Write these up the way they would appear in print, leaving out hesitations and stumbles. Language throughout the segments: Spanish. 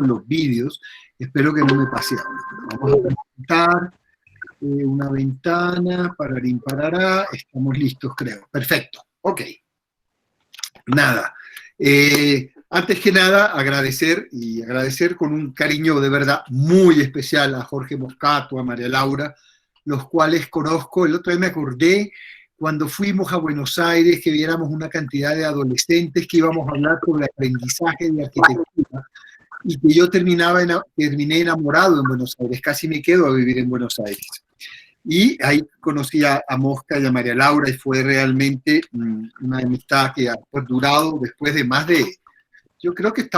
con los vídeos. Espero que no me pase ahora. Vamos a presentar una ventana, pararín, parará. Estamos listos, creo. Perfecto. Ok. Nada. Antes que nada, agradecer con un cariño de verdad muy especial a Jorge Moscato, a María Laura, los cuales conozco. El otro día me acordé cuando fuimos a Buenos Aires, que viéramos una cantidad de adolescentes que íbamos a hablar sobre aprendizaje de arquitectura, y que yo terminé enamorado en Buenos Aires, casi me quedo a vivir en Buenos Aires. Y ahí conocí a Mosca y a María Laura, y fue realmente una amistad que ha perdurado después de más de, yo creo que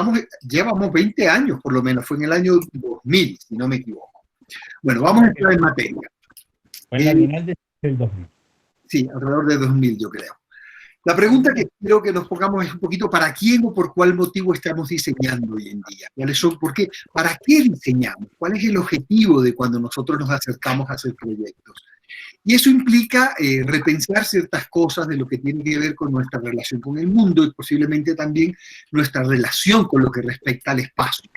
llevamos 20 años por lo menos, fue en el año 2000, si no me equivoco. Bueno, vamos a entrar en materia. Fue en la Bienal del 2000. Sí, alrededor de 2000 yo creo. La pregunta que quiero que nos pongamos es un poquito ¿para quién o por cuál motivo estamos diseñando hoy en día? ¿Cuáles son? ¿Por qué? ¿Para qué diseñamos? ¿Cuál es el objetivo de cuando nosotros nos acercamos a hacer proyectos? Y eso implica repensar ciertas cosas de lo que tiene que ver con nuestra relación con el mundo y posiblemente también nuestra relación con lo que respecta al espacio.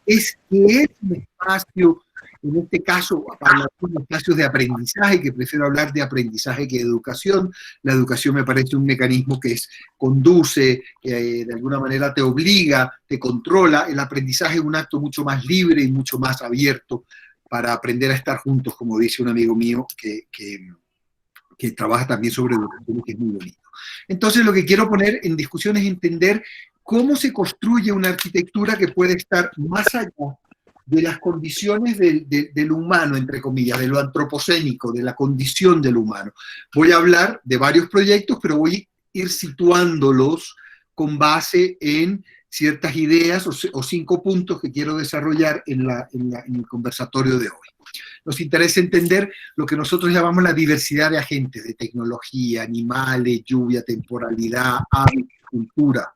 Es un espacio, en este caso, para los espacios de aprendizaje, que prefiero hablar de aprendizaje que de educación. La educación me parece un mecanismo que conduce, de alguna manera te obliga, te controla. El aprendizaje es un acto mucho más libre y mucho más abierto para aprender a estar juntos, como dice un amigo mío que trabaja también sobre educación, que es muy bonito. Entonces, lo que quiero poner en discusión es entender cómo se construye una arquitectura que puede estar más allá de las condiciones del humano, entre comillas, de lo antropocénico, de la condición del humano. Voy a hablar de varios proyectos, pero voy a ir situándolos con base en ciertas ideas o 5 puntos que quiero desarrollar en el conversatorio de hoy. Nos interesa entender lo que nosotros llamamos la diversidad de agentes, de tecnología, animales, lluvia, temporalidad, hábitos, cultura.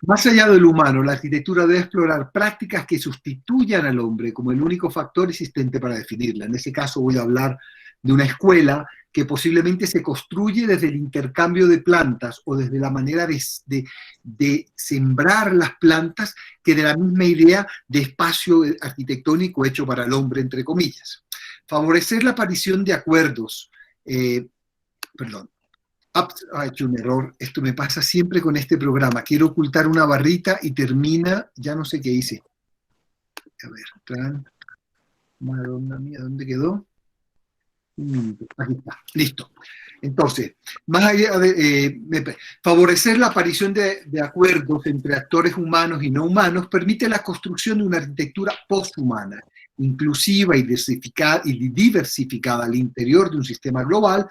Más allá del humano, la arquitectura debe explorar prácticas que sustituyan al hombre como el único factor existente para definirla. En ese caso voy a hablar de una escuela que posiblemente se construye desde el intercambio de plantas o desde la manera de sembrar las plantas que de la misma idea de espacio arquitectónico hecho para el hombre, entre comillas. Favorecer la aparición de acuerdos. Ha hecho un error. Esto me pasa siempre con este programa. Quiero ocultar una barrita y termina, ya no sé qué hice. A ver, Madonna mía, ¿dónde quedó? Un minuto, aquí está, listo. Entonces, más allá de favorecer la aparición de acuerdos entre actores humanos y no humanos permite la construcción de una arquitectura posthumana, inclusiva y diversificada al interior de un sistema global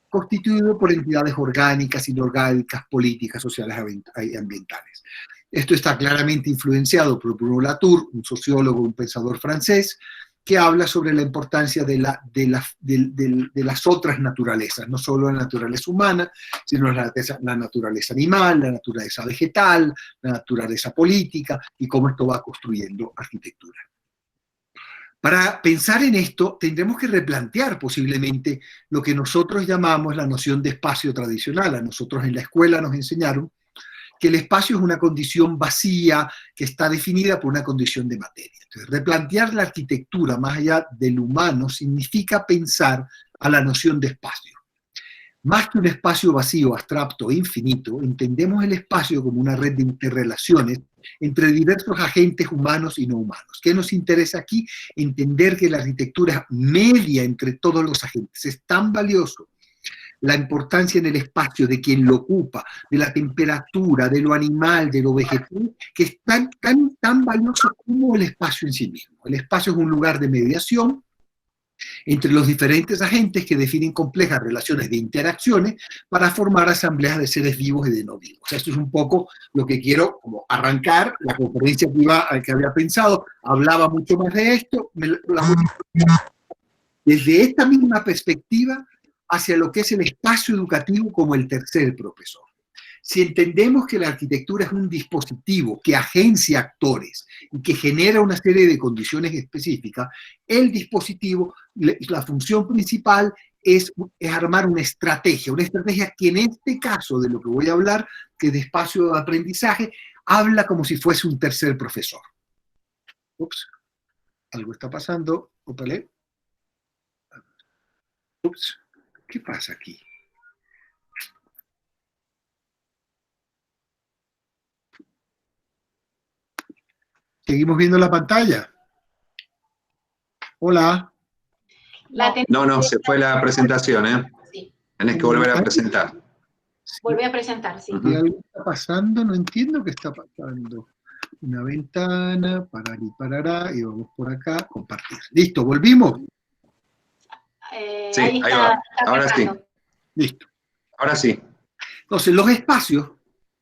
constituido por entidades orgánicas, inorgánicas, políticas, sociales y ambientales. Esto está claramente influenciado por Bruno Latour, un sociólogo, un pensador francés, que habla sobre la importancia de las otras naturalezas, no solo la naturaleza humana, sino la naturaleza animal, la naturaleza vegetal, la naturaleza política, y cómo esto va construyendo arquitectura. Para pensar en esto, tendremos que replantear posiblemente lo que nosotros llamamos la noción de espacio tradicional. A nosotros en la escuela nos enseñaron que el espacio es una condición vacía que está definida por una condición de materia. Entonces, replantear la arquitectura más allá del humano significa pensar a la noción de espacio. Más que un espacio vacío, abstracto e infinito, entendemos el espacio como una red de interrelaciones entre diversos agentes humanos y no humanos. ¿Qué nos interesa aquí? Entender que la arquitectura media entre todos los agentes. Es tan valioso la importancia en el espacio de quien lo ocupa, de la temperatura, de lo animal, de lo vegetal, que es tan valioso como el espacio en sí mismo. El espacio es un lugar de mediación entre los diferentes agentes que definen complejas relaciones de interacciones para formar asambleas de seres vivos y de no vivos. Esto es un poco lo que quiero como arrancar. La conferencia que había pensado hablaba mucho más de esto. Desde esta misma perspectiva hacia lo que es el espacio educativo como el tercer profesor. Si entendemos que la arquitectura es un dispositivo que agencia actores y que genera una serie de condiciones específicas, el dispositivo, la función principal es armar una estrategia que en este caso de lo que voy a hablar, que es de espacio de aprendizaje, habla como si fuese un tercer profesor. Ups, algo está pasando. Opale. Ups, ¿qué pasa aquí? ¿Seguimos viendo la pantalla? Hola. No, se fue la presentación, ¿eh? Sí. Tenés que volver a presentar. Sí. Volví a presentar, sí. ¿Algo está pasando? No entiendo qué está pasando. Una ventana, parar y parará, y vamos por acá, compartir. Listo, ¿volvimos? Sí, ahí va. Ahora sí. Listo. Ahora sí. Entonces, los espacios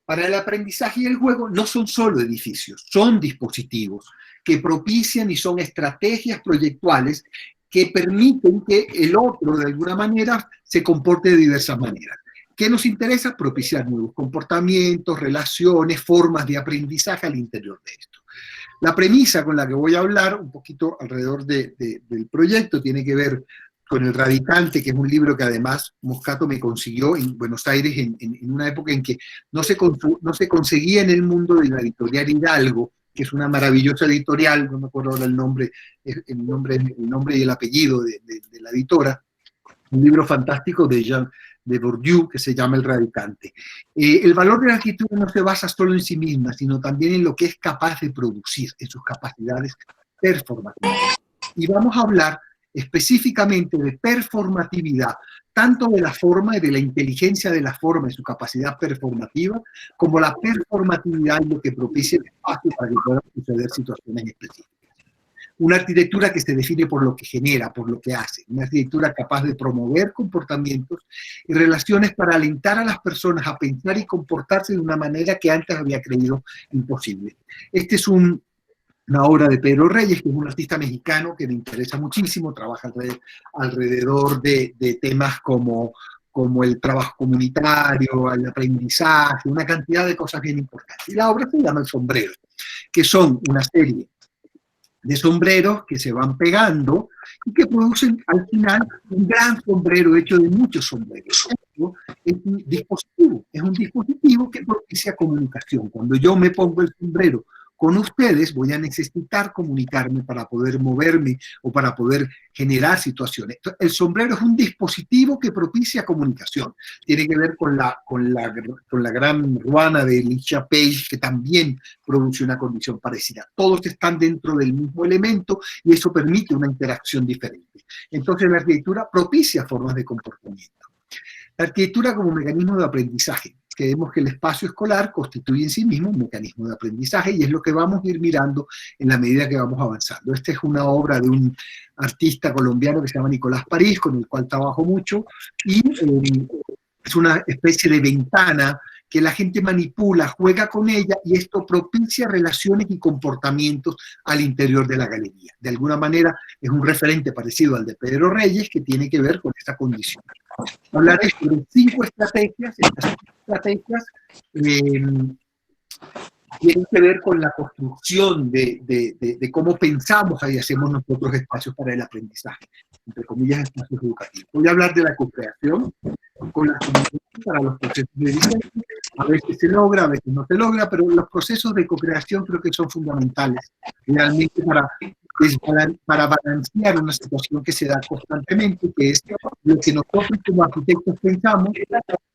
para el aprendizaje y el juego no son solo edificios, son dispositivos que propician y son estrategias proyectuales que permiten que el otro, de alguna manera, se comporte de diversas maneras. ¿Qué nos interesa? Propiciar nuevos comportamientos, relaciones, formas de aprendizaje al interior de esto. La premisa con la que voy a hablar, un poquito alrededor del proyecto, tiene que ver con El Radicante, que es un libro que además Moscato me consiguió en Buenos Aires en una época en que no se conseguía en el mundo de la editorial Hidalgo, que es una maravillosa editorial, no me acuerdo ahora el nombre y el apellido de la editora, un libro fantástico de Jean de Bourdieu que se llama El Radicante. El valor de la arquitectura no se basa solo en sí misma, sino también en lo que es capaz de producir, en sus capacidades performativas. Y vamos a hablar específicamente de performatividad, tanto de la forma y de la inteligencia de la forma y su capacidad performativa, como la performatividad y lo que propicia el espacio para que puedan suceder situaciones específicas. Una arquitectura que se define por lo que genera, por lo que hace. Una arquitectura capaz de promover comportamientos y relaciones para alentar a las personas a pensar y comportarse de una manera que antes había creído imposible. Este es una obra de Pedro Reyes, que es un artista mexicano que me interesa muchísimo, trabaja alrededor de temas como el trabajo comunitario, el aprendizaje, una cantidad de cosas bien importantes. Y la obra se llama El Sombrero, que son una serie de sombreros que se van pegando y que producen al final un gran sombrero hecho de muchos sombreros. Esto es un dispositivo que propicia comunicación. Cuando yo me pongo el sombrero con ustedes, voy a necesitar comunicarme para poder moverme o para poder generar situaciones. El sombrero es un dispositivo que propicia comunicación. Tiene que ver con la gran ruana de Alicia Page, que también produce una condición parecida. Todos están dentro del mismo elemento y eso permite una interacción diferente. Entonces la arquitectura propicia formas de comportamiento. La arquitectura como mecanismo de aprendizaje. Creemos que el espacio escolar constituye en sí mismo un mecanismo de aprendizaje y es lo que vamos a ir mirando en la medida que vamos avanzando. Esta es una obra de un artista colombiano que se llama Nicolás París, con el cual trabajo mucho, y es una especie de ventana que la gente manipula, juega con ella y esto propicia relaciones y comportamientos al interior de la galería. De alguna manera es un referente parecido al de Pedro Reyes que tiene que ver con esta condición. Hablaré sobre 5 estrategias. Estas 5 estrategias tienen que ver con la construcción de cómo pensamos y hacemos nosotros espacios para el aprendizaje, entre comillas, espacios educativos. Voy a hablar de la co-creación con la comunicación para los procesos de diseño. A veces se logra, a veces no se logra, pero los procesos de co-creación creo que son fundamentales realmente para balancear una situación que se da constantemente, que es lo que nosotros como arquitectos pensamos.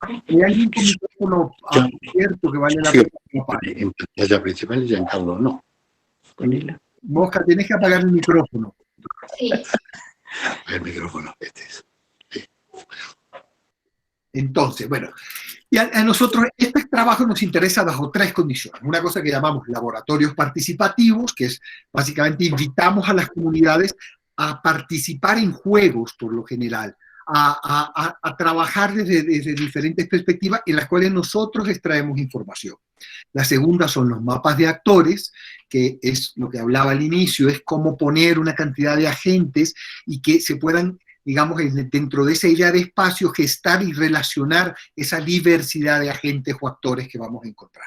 Hay alguien con micrófono abierto que vale la pena. En pantalla principal y ya en Carlos no. Mosca, tienes que apagar el micrófono. Sí. El micrófono, este es. Sí. Entonces, bueno, y a nosotros este trabajo nos interesa bajo 3 condiciones. Una cosa que llamamos laboratorios participativos, que es básicamente invitamos a las comunidades a participar en juegos por lo general, a trabajar desde diferentes perspectivas en las cuales nosotros extraemos información. La segunda son los mapas de actores, que es lo que hablaba al inicio, es cómo poner una cantidad de agentes y que se puedan, digamos, dentro de esa idea de espacio, gestar y relacionar esa diversidad de agentes o actores que vamos a encontrar.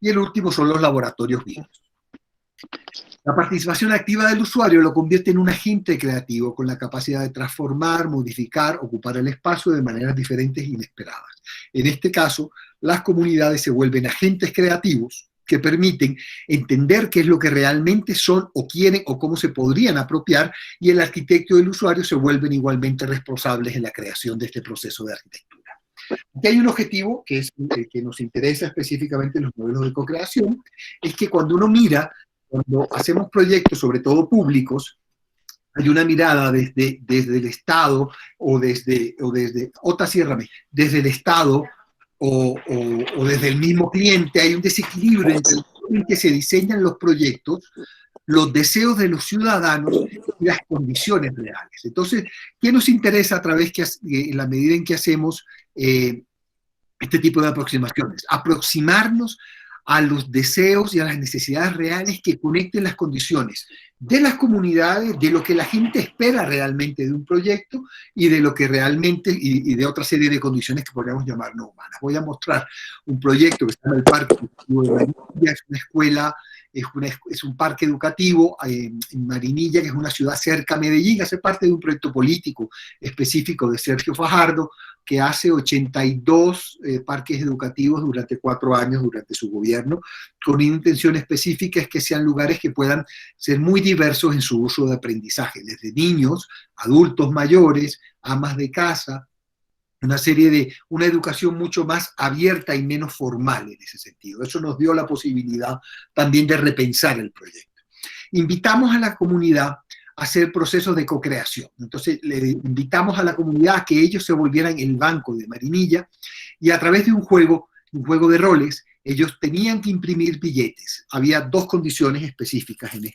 Y el último son los laboratorios vivos. La participación activa del usuario lo convierte en un agente creativo con la capacidad de transformar, modificar, ocupar el espacio de maneras diferentes e inesperadas. En este caso, las comunidades se vuelven agentes creativos que permiten entender qué es lo que realmente son o quieren o cómo se podrían apropiar, y el arquitecto y el usuario se vuelven igualmente responsables en la creación de este proceso de arquitectura. Aquí hay un objetivo que es el que nos interesa específicamente en los modelos de co-creación, es que cuando uno mira, cuando hacemos proyectos, sobre todo públicos, hay una mirada desde el Estado desde el Estado o desde el mismo cliente. Hay un desequilibrio entre el modo en que se diseñan los proyectos, los deseos de los ciudadanos y las condiciones reales. Entonces, ¿qué nos interesa a través en la medida en que hacemos este tipo de aproximaciones? Aproximarnos a los deseos y a las necesidades reales que conecten las condiciones de las comunidades, de lo que la gente espera realmente de un proyecto y de lo que realmente, y de otra serie de condiciones que podríamos llamar no humanas. Voy a mostrar un proyecto que está en el Parque Educativo de Marinilla, es una escuela, es un parque educativo en Marinilla, que es una ciudad cerca a Medellín, hace parte de un proyecto político específico de Sergio Fajardo, que hace 82 parques educativos durante 4 años durante su gobierno, con una intención específica, es que sean lugares que puedan ser muy diversos en su uso de aprendizaje, desde niños, adultos mayores, amas de casa, una educación mucho más abierta y menos formal en ese sentido. Eso nos dio la posibilidad también de repensar el proyecto. Invitamos a la comunidad a hacer procesos de co-creación. Entonces, le invitamos a la comunidad a que ellos se volvieran el banco de Marinilla, y a través de un juego de roles, ellos tenían que imprimir billetes. Había 2 condiciones específicas en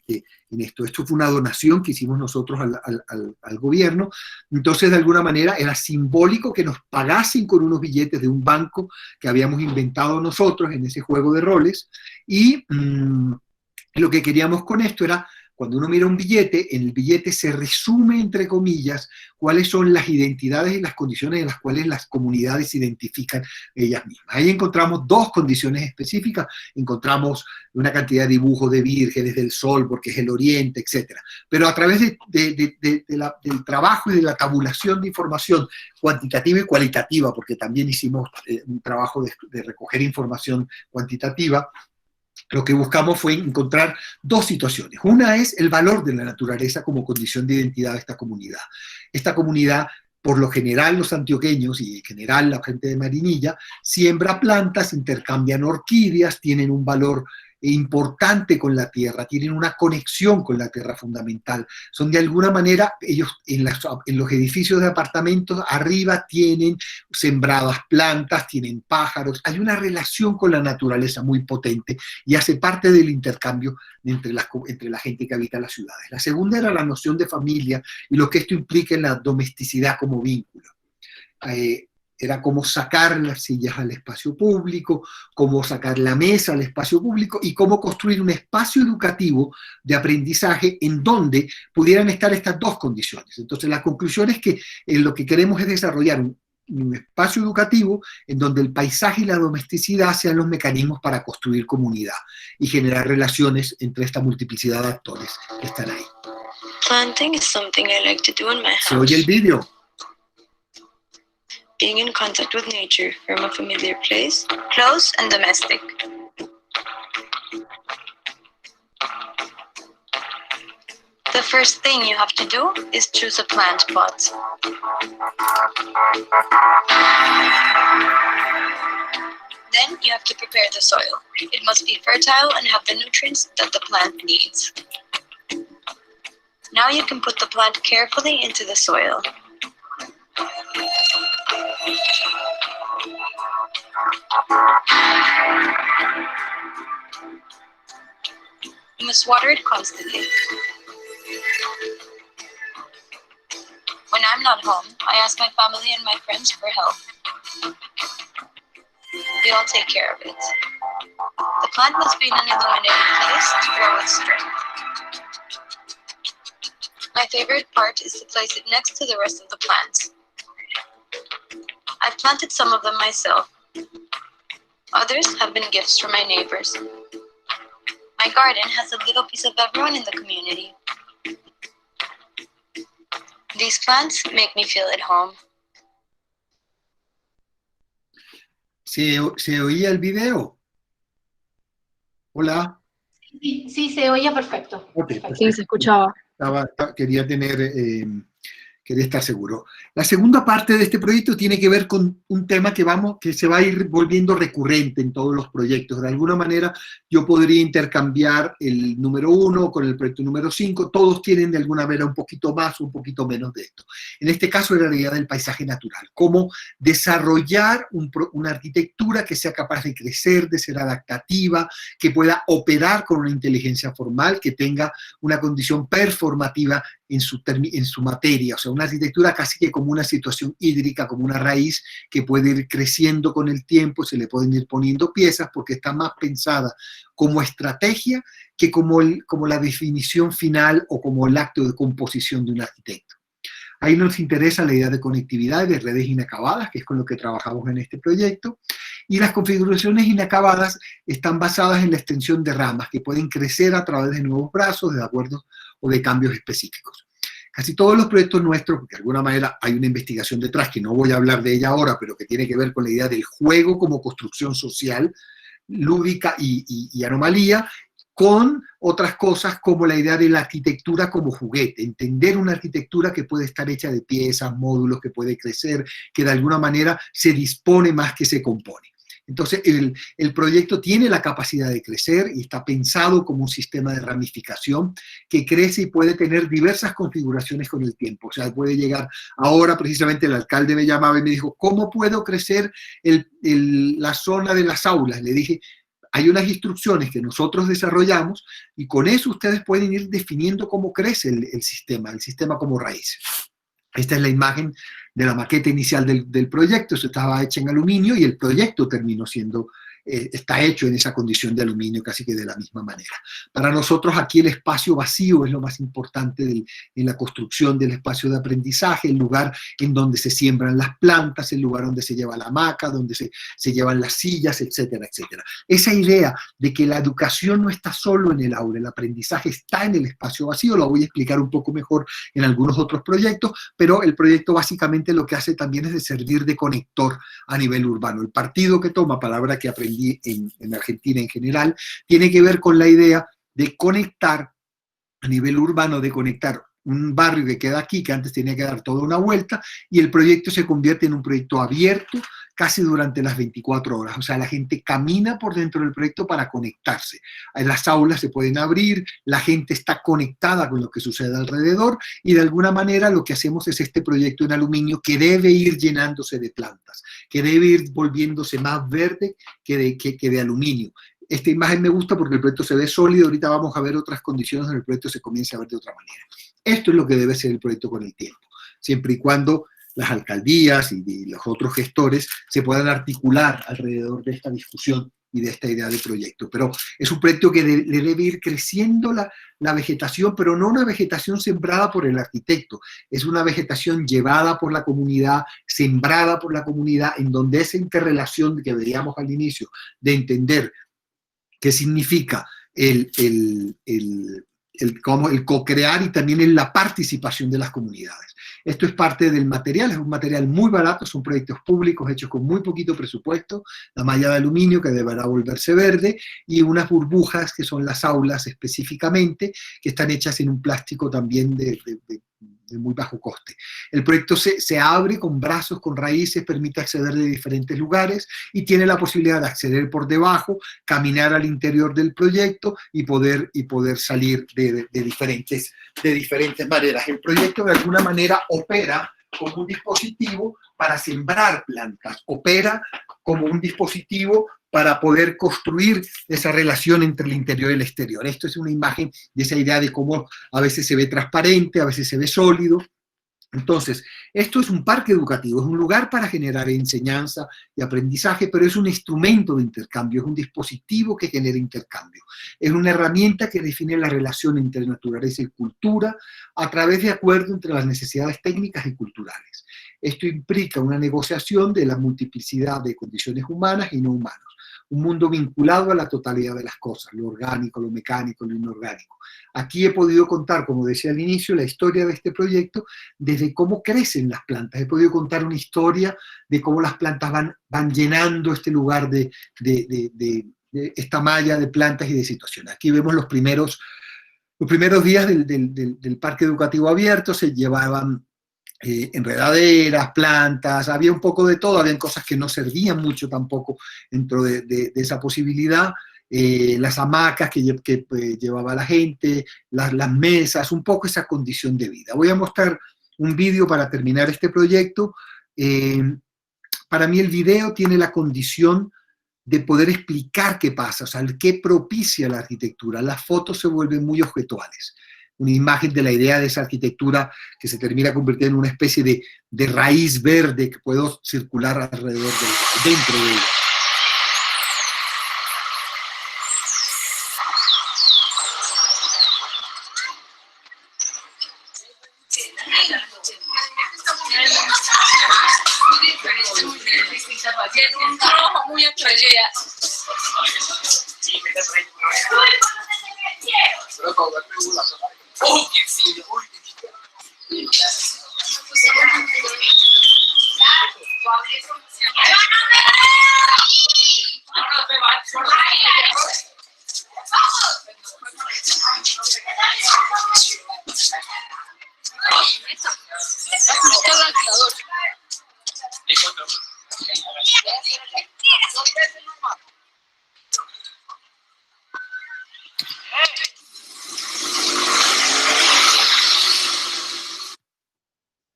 esto. Esto fue una donación que hicimos nosotros al gobierno. Entonces, de alguna manera, era simbólico que nos pagasen con unos billetes de un banco que habíamos inventado nosotros en ese juego de roles. Y lo que queríamos con esto era, cuando uno mira un billete, en el billete se resume, entre comillas, cuáles son las identidades y las condiciones en las cuales las comunidades se identifican ellas mismas. Ahí encontramos 2 condiciones específicas, encontramos una cantidad de dibujos de vírgenes, del sol, porque es el oriente, etc. Pero a través del trabajo y de la tabulación de información cuantitativa y cualitativa, porque también hicimos un trabajo de recoger información cuantitativa, lo que buscamos fue encontrar 2 situaciones. Una es el valor de la naturaleza como condición de identidad de esta comunidad. Esta comunidad, por lo general los antioqueños y en general la gente de Marinilla, siembra plantas, intercambian orquídeas, tienen un valor importante con la tierra, tienen una conexión con la tierra fundamental. Son de alguna manera, ellos en los edificios de apartamentos arriba tienen sembradas plantas, tienen pájaros, hay una relación con la naturaleza muy potente y hace parte del intercambio entre la gente que habita las ciudades. La segunda era la noción de familia y lo que esto implica en la domesticidad como vínculo. Era cómo sacar las sillas al espacio público, cómo sacar la mesa al espacio público y cómo construir un espacio educativo de aprendizaje en donde pudieran estar estas 2 condiciones. Entonces, la conclusión es que lo que queremos es desarrollar un espacio educativo en donde el paisaje y la domesticidad sean los mecanismos para construir comunidad y generar relaciones entre esta multiplicidad de actores que están ahí. Planting is something I like to do in my house. ¿Se oye el vídeo? Being in contact with nature from a familiar place, close and domestic. The first thing you have to do is choose a plant pot. Then you have to prepare the soil. It must be fertile and have the nutrients that the plant needs. Now you can put the plant carefully into the soil. You must water it constantly. When I'm not home, I ask my family and my friends for help. We all take care of it. The plant must be in an illuminated place to grow with strength. My favorite part is to place it next to the rest of the plants. I've planted some of them myself. Others have been gifts from my neighbors. My garden has a little piece of everyone in the community. These plants make me feel at home. ¿Se oía el video? Hola. Sí, se oía perfecto. Okay, perfecto. Sí, se escuchaba. Quería estar seguro. La segunda parte de este proyecto tiene que ver con un tema que se va a ir volviendo recurrente en todos los proyectos. De alguna manera yo podría intercambiar el número 1 con el proyecto número 5. Todos tienen de alguna manera un poquito más o un poquito menos de esto. En este caso era la idea del paisaje natural. Cómo desarrollar una arquitectura que sea capaz de crecer, de ser adaptativa, que pueda operar con una inteligencia formal, que tenga una condición performativa en su materia, o sea, una arquitectura casi que como una situación hídrica, como una raíz que puede ir creciendo con el tiempo, se le pueden ir poniendo piezas porque está más pensada como estrategia que como la definición final o como el acto de composición de un arquitecto. Ahí nos interesa la idea de conectividad y de redes inacabadas, que es con lo que trabajamos en este proyecto, y las configuraciones inacabadas están basadas en la extensión de ramas que pueden crecer a través de nuevos brazos, de acuerdos o de cambios específicos. Casi todos los proyectos nuestros, porque de alguna manera hay una investigación detrás, que no voy a hablar de ella ahora, pero que tiene que ver con la idea del juego como construcción social, lúdica y anomalía, con otras cosas como la idea de la arquitectura como juguete, entender una arquitectura que puede estar hecha de piezas, módulos, que puede crecer, que de alguna manera se dispone más que se compone. Entonces, el proyecto tiene la capacidad de crecer y está pensado como un sistema de ramificación que crece y puede tener diversas configuraciones con el tiempo. O sea, puede llegar, ahora precisamente el alcalde me llamaba y me dijo, ¿cómo puedo crecer la zona de las aulas? Le dije, hay unas instrucciones que nosotros desarrollamos y con eso ustedes pueden ir definiendo cómo crece el sistema como raíz. Esta es la imagen de la maqueta inicial del proyecto. Eso estaba hecha en aluminio y el proyecto terminó siendo, está hecho en esa condición de aluminio casi que de la misma manera. Para nosotros aquí el espacio vacío es lo más importante en la construcción del espacio de aprendizaje, el lugar en donde se siembran las plantas, el lugar donde se lleva la hamaca, donde se llevan las sillas, etcétera, etcétera. Esa idea de que la educación no está solo en el aula, el aprendizaje está en el espacio vacío, lo voy a explicar un poco mejor en algunos otros proyectos, pero el proyecto básicamente lo que hace también es de servir de conector a nivel urbano. El partido que toma, palabra que aprendí en Argentina en general, tiene que ver con la idea de conectar a nivel urbano, de conectar un barrio que queda aquí, que antes tenía que dar toda una vuelta, y el proyecto se convierte en un proyecto abierto casi durante las 24 horas. O sea, la gente camina por dentro del proyecto para conectarse. Las aulas se pueden abrir, la gente está conectada con lo que sucede alrededor, y de alguna manera lo que hacemos es este proyecto en aluminio que debe ir llenándose de plantas, que debe ir volviéndose más verde que de aluminio. Esta imagen me gusta porque el proyecto se ve sólido, ahorita vamos a ver otras condiciones donde el proyecto se comienza a ver de otra manera. Esto es lo que debe ser el proyecto con el tiempo, siempre y cuando las alcaldías y los otros gestores se puedan articular alrededor de esta discusión y de esta idea de proyecto. Pero es un proyecto que le debe ir creciendo la vegetación, pero no una vegetación sembrada por el arquitecto, es una vegetación llevada por la comunidad, sembrada por la comunidad, en donde esa interrelación que veíamos al inicio, de entender qué significa el co-crear y también en la participación de las comunidades. Esto es parte del material, es un material muy barato, son proyectos públicos hechos con muy poquito presupuesto, la malla de aluminio que deberá volverse verde y unas burbujas que son las aulas específicamente, que están hechas en un plástico también de muy bajo coste. El proyecto se abre con brazos, con raíces, permite acceder de diferentes lugares y tiene la posibilidad de acceder por debajo, caminar al interior del proyecto y poder salir de diferentes maneras. El proyecto de alguna manera opera como un dispositivo para sembrar plantas, opera como un dispositivo para poder construir esa relación entre el interior y el exterior. Esto es una imagen de esa idea de cómo a veces se ve transparente, a veces se ve sólido. Entonces, esto es un parque educativo, es un lugar para generar enseñanza y aprendizaje, pero es un instrumento de intercambio, es un dispositivo que genera intercambio. Es una herramienta que define la relación entre naturaleza y cultura a través de acuerdo entre las necesidades técnicas y culturales. Esto implica una negociación de la multiplicidad de condiciones humanas y no humanas. Un mundo vinculado a la totalidad de las cosas, lo orgánico, lo mecánico, lo inorgánico. Aquí he podido contar, como decía al inicio, la historia de este proyecto, desde cómo crecen las plantas. He podido contar una historia de cómo las plantas van llenando este lugar de esta malla de plantas y de situación. Aquí vemos los primeros días del parque educativo abierto, se llevaban enredaderas, plantas, había un poco de todo, habían cosas que no servían mucho tampoco dentro de esa posibilidad, las hamacas que llevaba la gente, las mesas, un poco esa condición de vida. Voy a mostrar un vídeo para terminar este proyecto. Para mí el video tiene la condición de poder explicar qué pasa, o sea, qué propicia la arquitectura. Las fotos se vuelven muy objetuales. Una imagen de la idea de esa arquitectura que se termina convirtiendo en una especie de raíz verde que puedo circular alrededor dentro de ella.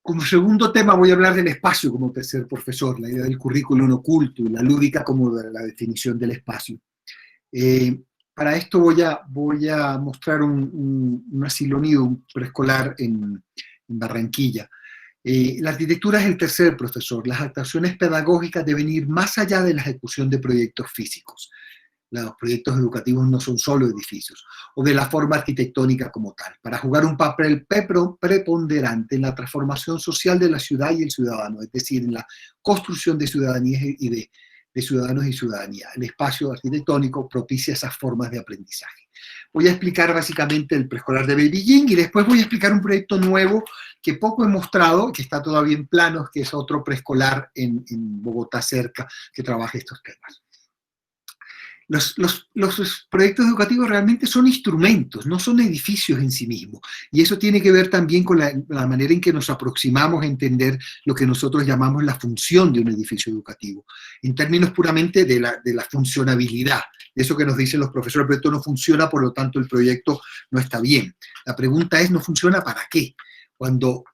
Como segundo tema voy a hablar del espacio como tercer profesor, la idea del currículum oculto y la lúdica como de la definición del espacio. Para esto voy a mostrar un asilo nido, un preescolar en Barranquilla. La arquitectura es el tercer profesor. Las actuaciones pedagógicas deben ir más allá de la ejecución de proyectos físicos. Los proyectos educativos no son solo edificios, o de la forma arquitectónica como tal, para jugar un papel preponderante en la transformación social de la ciudad y el ciudadano, es decir, en la construcción de ciudadanía y de ciudadanos y ciudadanía. El espacio arquitectónico propicia esas formas de aprendizaje. Voy a explicar básicamente el preescolar de Beijing y después voy a explicar un proyecto nuevo que poco he mostrado, que está todavía en planos, que es otro preescolar en Bogotá cerca, que trabaja estos temas. Los proyectos educativos realmente son instrumentos, no son edificios en sí mismos. Y eso tiene que ver también con la manera en que nos aproximamos a entender lo que nosotros llamamos la función de un edificio educativo, en términos puramente de la funcionabilidad. Eso que nos dicen los profesores, el proyecto no funciona, por lo tanto el proyecto no está bien. La pregunta es, ¿no funciona para qué? Cuando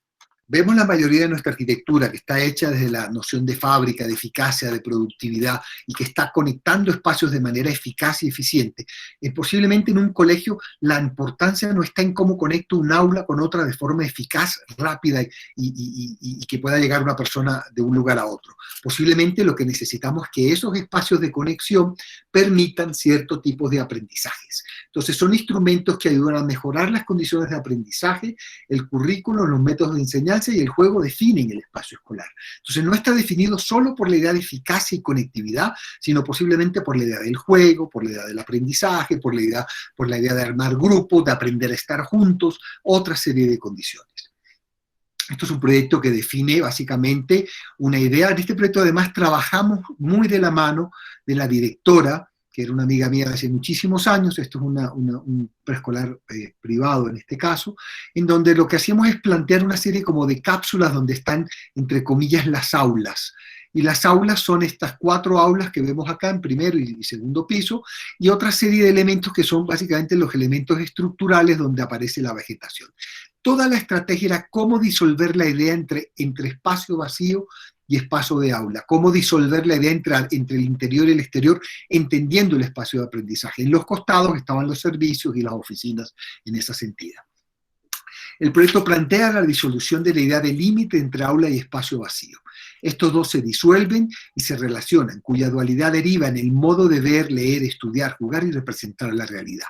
vemos la mayoría de nuestra arquitectura que está hecha desde la noción de fábrica, de eficacia, de productividad y que está conectando espacios de manera eficaz y eficiente. Posiblemente en un colegio la importancia no está en cómo conecto un aula con otra de forma eficaz, rápida y que pueda llegar una persona de un lugar a otro. Posiblemente lo que necesitamos es que esos espacios de conexión permitan cierto tipo de aprendizajes. Entonces son instrumentos que ayudan a mejorar las condiciones de aprendizaje, el currículo, los métodos de enseñanza y el juego definen el espacio escolar. Entonces no está definido solo por la idea de eficacia y conectividad, sino posiblemente por la idea del juego, por la idea del aprendizaje, por la idea de armar grupos, de aprender a estar juntos, otra serie de condiciones. Esto es un proyecto que define básicamente una idea. En este proyecto además trabajamos muy de la mano de la directora, que era una amiga mía de hace muchísimos años. Esto es un preescolar privado en este caso, en donde lo que hacíamos es plantear una serie como de cápsulas donde están, entre comillas, las aulas. Y las aulas son estas 4 aulas que vemos acá en primero y segundo piso, y otra serie de elementos que son básicamente los elementos estructurales donde aparece la vegetación. Toda la estrategia era cómo disolver la idea entre espacio vacío y espacio de aula, cómo disolver la idea entre el interior y el exterior, entendiendo el espacio de aprendizaje. En los costados estaban los servicios y las oficinas en esa sentido. El proyecto plantea la disolución de la idea de límite entre aula y espacio vacío. Estos dos se disuelven y se relacionan, cuya dualidad deriva en el modo de ver, leer, estudiar, jugar y representar la realidad.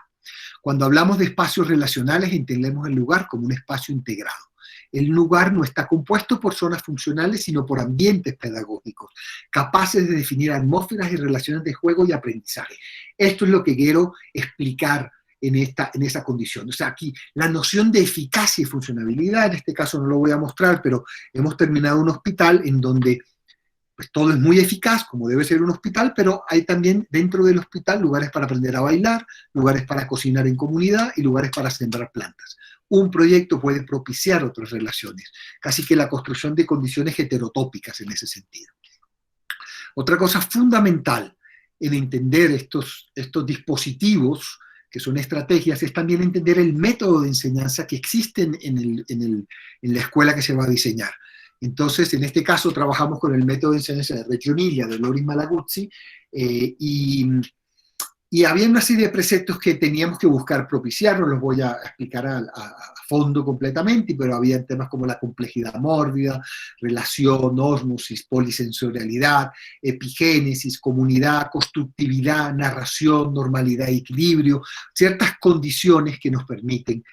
Cuando hablamos de espacios relacionales, entendemos el lugar como un espacio integrado. El lugar no está compuesto por zonas funcionales, sino por ambientes pedagógicos, capaces de definir atmósferas y relaciones de juego y aprendizaje. Esto es lo que quiero explicar en esa condición. O sea, aquí la noción de eficacia y funcionabilidad, en este caso no lo voy a mostrar, pero hemos terminado un hospital en donde pues todo es muy eficaz, como debe ser un hospital, pero hay también dentro del hospital lugares para aprender a bailar, lugares para cocinar en comunidad y lugares para sembrar plantas. Un proyecto puede propiciar otras relaciones, casi que la construcción de condiciones heterotópicas en ese sentido. Otra cosa fundamental en entender estos dispositivos, que son estrategias, es también entender el método de enseñanza que existe en la escuela que se va a diseñar. Entonces, en este caso, trabajamos con el método de enseñanza de Reggio Emilia, de Loris Malaguzzi, y había una serie de preceptos que teníamos que buscar propiciar, no los voy a explicar a fondo completamente, pero había temas como la complejidad mórbida, relación, ósmosis, polisensorialidad, epigénesis, comunidad, constructividad, narración, normalidad y equilibrio, ciertas condiciones que nos permiten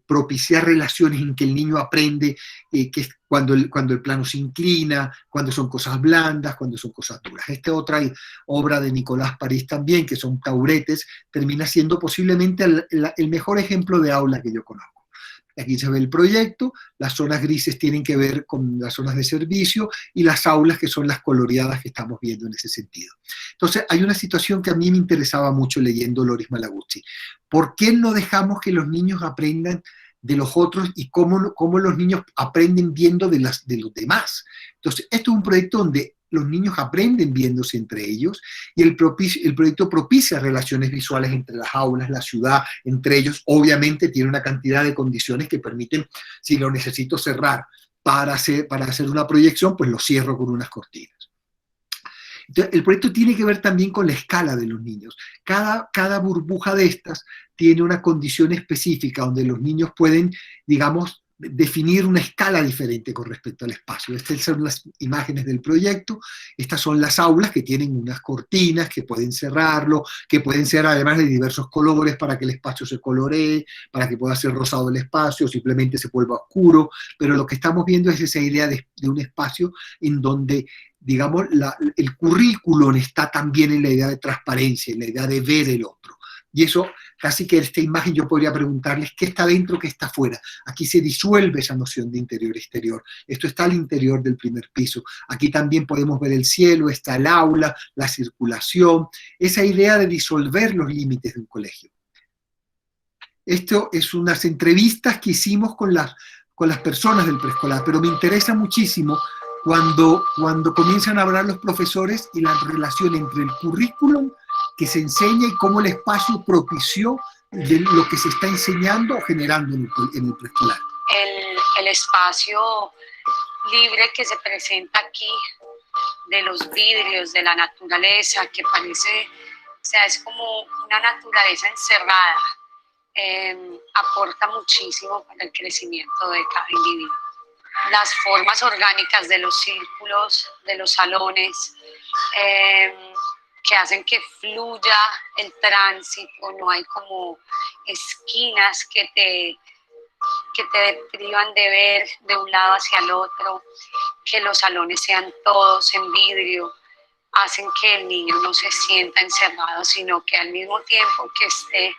propiciar relaciones en que el niño aprende que cuando el plano se inclina, cuando son cosas blandas, cuando son cosas duras. Esta otra obra de Nicolás París también, que son tauretes, termina siendo posiblemente el mejor ejemplo de aula que yo conozco. Aquí se ve el proyecto, las zonas grises tienen que ver con las zonas de servicio y las aulas que son las coloreadas que estamos viendo en ese sentido. Entonces, hay una situación que a mí me interesaba mucho leyendo Loris Malaguzzi. ¿Por qué no dejamos que los niños aprendan de los otros y cómo los niños aprenden viendo de los demás? Entonces, esto es un proyecto donde los niños aprenden viéndose entre ellos y el proyecto propicia relaciones visuales entre las aulas, la ciudad, entre ellos. Obviamente tiene una cantidad de condiciones que permiten, si lo necesito cerrar para hacer una proyección, pues lo cierro con unas cortinas. Entonces, el proyecto tiene que ver también con la escala de los niños. Cada burbuja de estas tiene una condición específica donde los niños pueden, digamos, definir una escala diferente con respecto al espacio. Estas son las imágenes del proyecto, estas son las aulas que tienen unas cortinas que pueden cerrarlo, que pueden ser además de diversos colores para que el espacio se coloree, para que pueda ser rosado el espacio, simplemente se vuelva oscuro, pero lo que estamos viendo es esa idea de un espacio en donde, digamos, el currículum está también en la idea de transparencia, en la idea de ver el otro. Y eso, casi que en esta imagen yo podría preguntarles qué está dentro, qué está afuera. Aquí se disuelve esa noción de interior-exterior. Esto está al interior del primer piso. Aquí también podemos ver el cielo, está el aula, la circulación, esa idea de disolver los límites de un colegio. Esto es unas entrevistas que hicimos con las personas del preescolar, pero me interesa muchísimo cuando comienzan a hablar los profesores y la relación entre el currículum que se enseña y cómo el espacio propició de lo que se está enseñando o generando en el preescolar. El espacio libre que se presenta aquí, de los vidrios, de la naturaleza, que parece, o sea, es como una naturaleza encerrada, aporta muchísimo para el crecimiento de cada individuo. Las formas orgánicas de los círculos, de los salones, que hacen que fluya el tránsito, no hay como esquinas que te privan de ver de un lado hacia el otro, que los salones sean todos en vidrio, hacen que el niño no se sienta encerrado, sino que al mismo tiempo que esté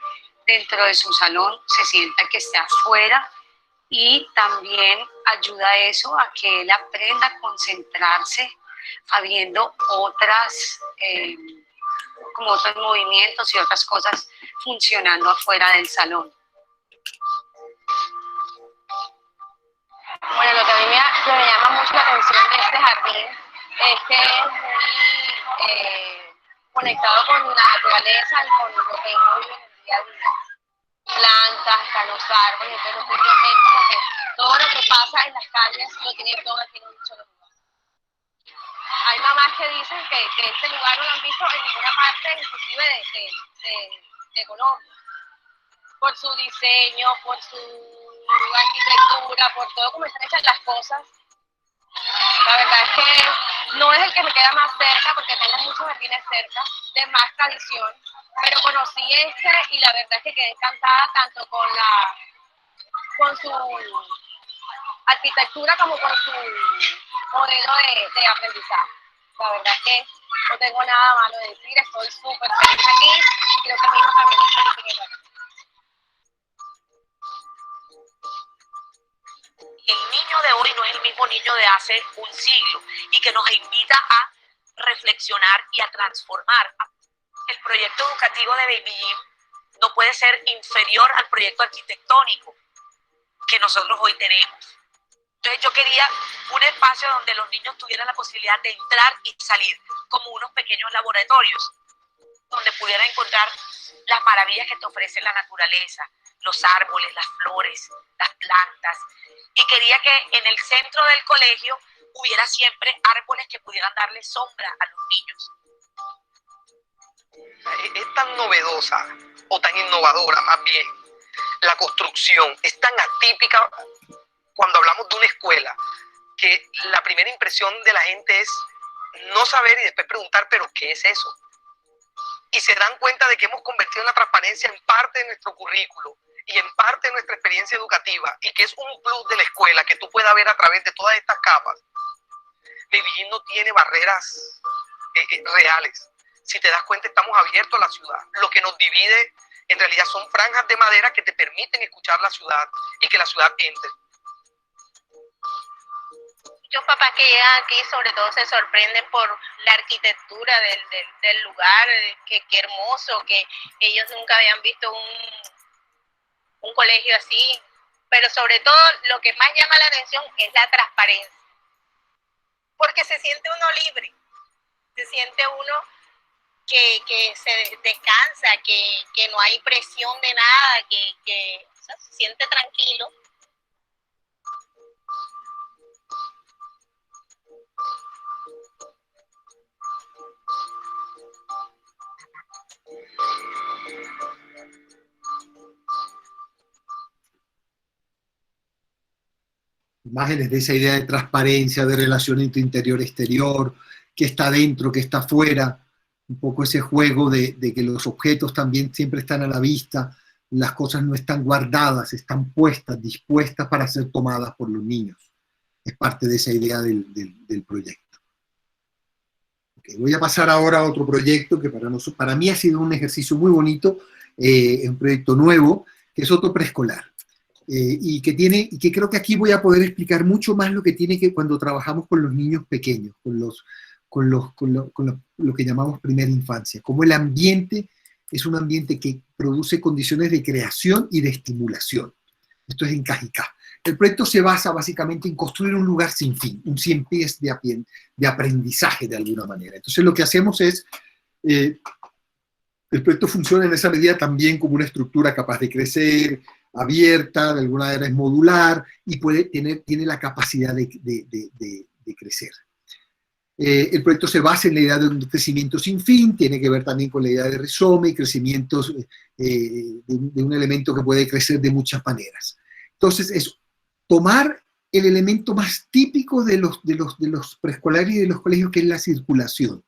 dentro de su salón, se sienta que esté afuera, y también ayuda a eso, a que él aprenda a concentrarse, habiendo como otros movimientos y otras cosas funcionando afuera del salón. Bueno, lo que a mí me llama mucho la atención de este jardín es que es muy conectado con la naturaleza y con lo que uno vive en el día a día. Plantas, hasta los árboles, entonces los niños ven como que todo lo que pasa en las calles lo tienen todo aquí en un solo lugar. Hay mamás que dicen que este lugar no lo han visto en ninguna parte, inclusive de Colombia, por su diseño, por su arquitectura, por todo como están hechas las cosas. La verdad es que no es el que me queda más cerca, porque tengo muchos jardines cerca, de más tradición, pero conocí este y la verdad es que quedé encantada tanto con su arquitectura como con su modelo de aprendizaje. La verdad es que no tengo nada malo de decir, estoy súper feliz aquí y creo que mi hijo también está feliz en el El niño de hoy no es el mismo niño de hace un siglo y que nos invita a reflexionar y a transformar. El proyecto educativo de Baby Gym no puede ser inferior al proyecto arquitectónico que nosotros hoy tenemos. Entonces yo quería un espacio donde los niños tuvieran la posibilidad de entrar y salir como unos pequeños laboratorios, donde pudieran encontrar las maravillas que te ofrece la naturaleza, los árboles, las flores, las plantas. Y quería que en el centro del colegio hubiera siempre árboles que pudieran darle sombra a los niños. Es tan novedosa o tan innovadora más bien la construcción, es tan atípica cuando hablamos de una escuela que la primera impresión de la gente es no saber y después preguntar, pero ¿qué es eso? Y se dan cuenta de que hemos convertido la transparencia en parte de nuestro currículo y en parte de nuestra experiencia educativa, y que es un plus de la escuela que tú puedas ver a través de todas estas capas. Baby Gym no tiene barreras reales. Si te das cuenta, estamos abiertos a la ciudad. Lo que nos divide en realidad son franjas de madera que te permiten escuchar la ciudad y que la ciudad entre. Muchos papás que llegan aquí sobre todo se sorprenden por la arquitectura del lugar, que hermoso, que ellos nunca habían visto un colegio así, pero sobre todo lo que más llama la atención es la transparencia, porque se siente uno libre, se siente uno que se descansa, que no hay presión de nada, que o sea, se siente tranquilo. Imágenes de esa idea de transparencia, de relación entre interior y exterior, que está dentro, que está afuera, un poco ese juego de que los objetos también siempre están a la vista, las cosas no están guardadas, están puestas, dispuestas para ser tomadas por los niños. Es parte de esa idea del proyecto. Okay, voy a pasar ahora a otro proyecto que para mí ha sido un ejercicio muy bonito, un proyecto nuevo, que es otro preescolar. Y que creo que aquí voy a poder explicar mucho más lo que tiene que cuando trabajamos con los niños pequeños, con lo que llamamos primera infancia, como el ambiente es un ambiente que produce condiciones de creación y de estimulación. Esto es en Cajicá. El proyecto se basa básicamente en construir un lugar sin fin, un 100 pies de aprendizaje de alguna manera. Entonces lo que hacemos es, el proyecto funciona en esa medida también como una estructura capaz de crecer, abierta, de alguna manera es modular y tiene la capacidad de crecer. El proyecto se basa en la idea de un crecimiento sin fin, tiene que ver también con la idea de rizoma y crecimientos de un elemento que puede crecer de muchas maneras. Entonces es tomar el elemento más típico de los preescolares y de los colegios, que es la circulación,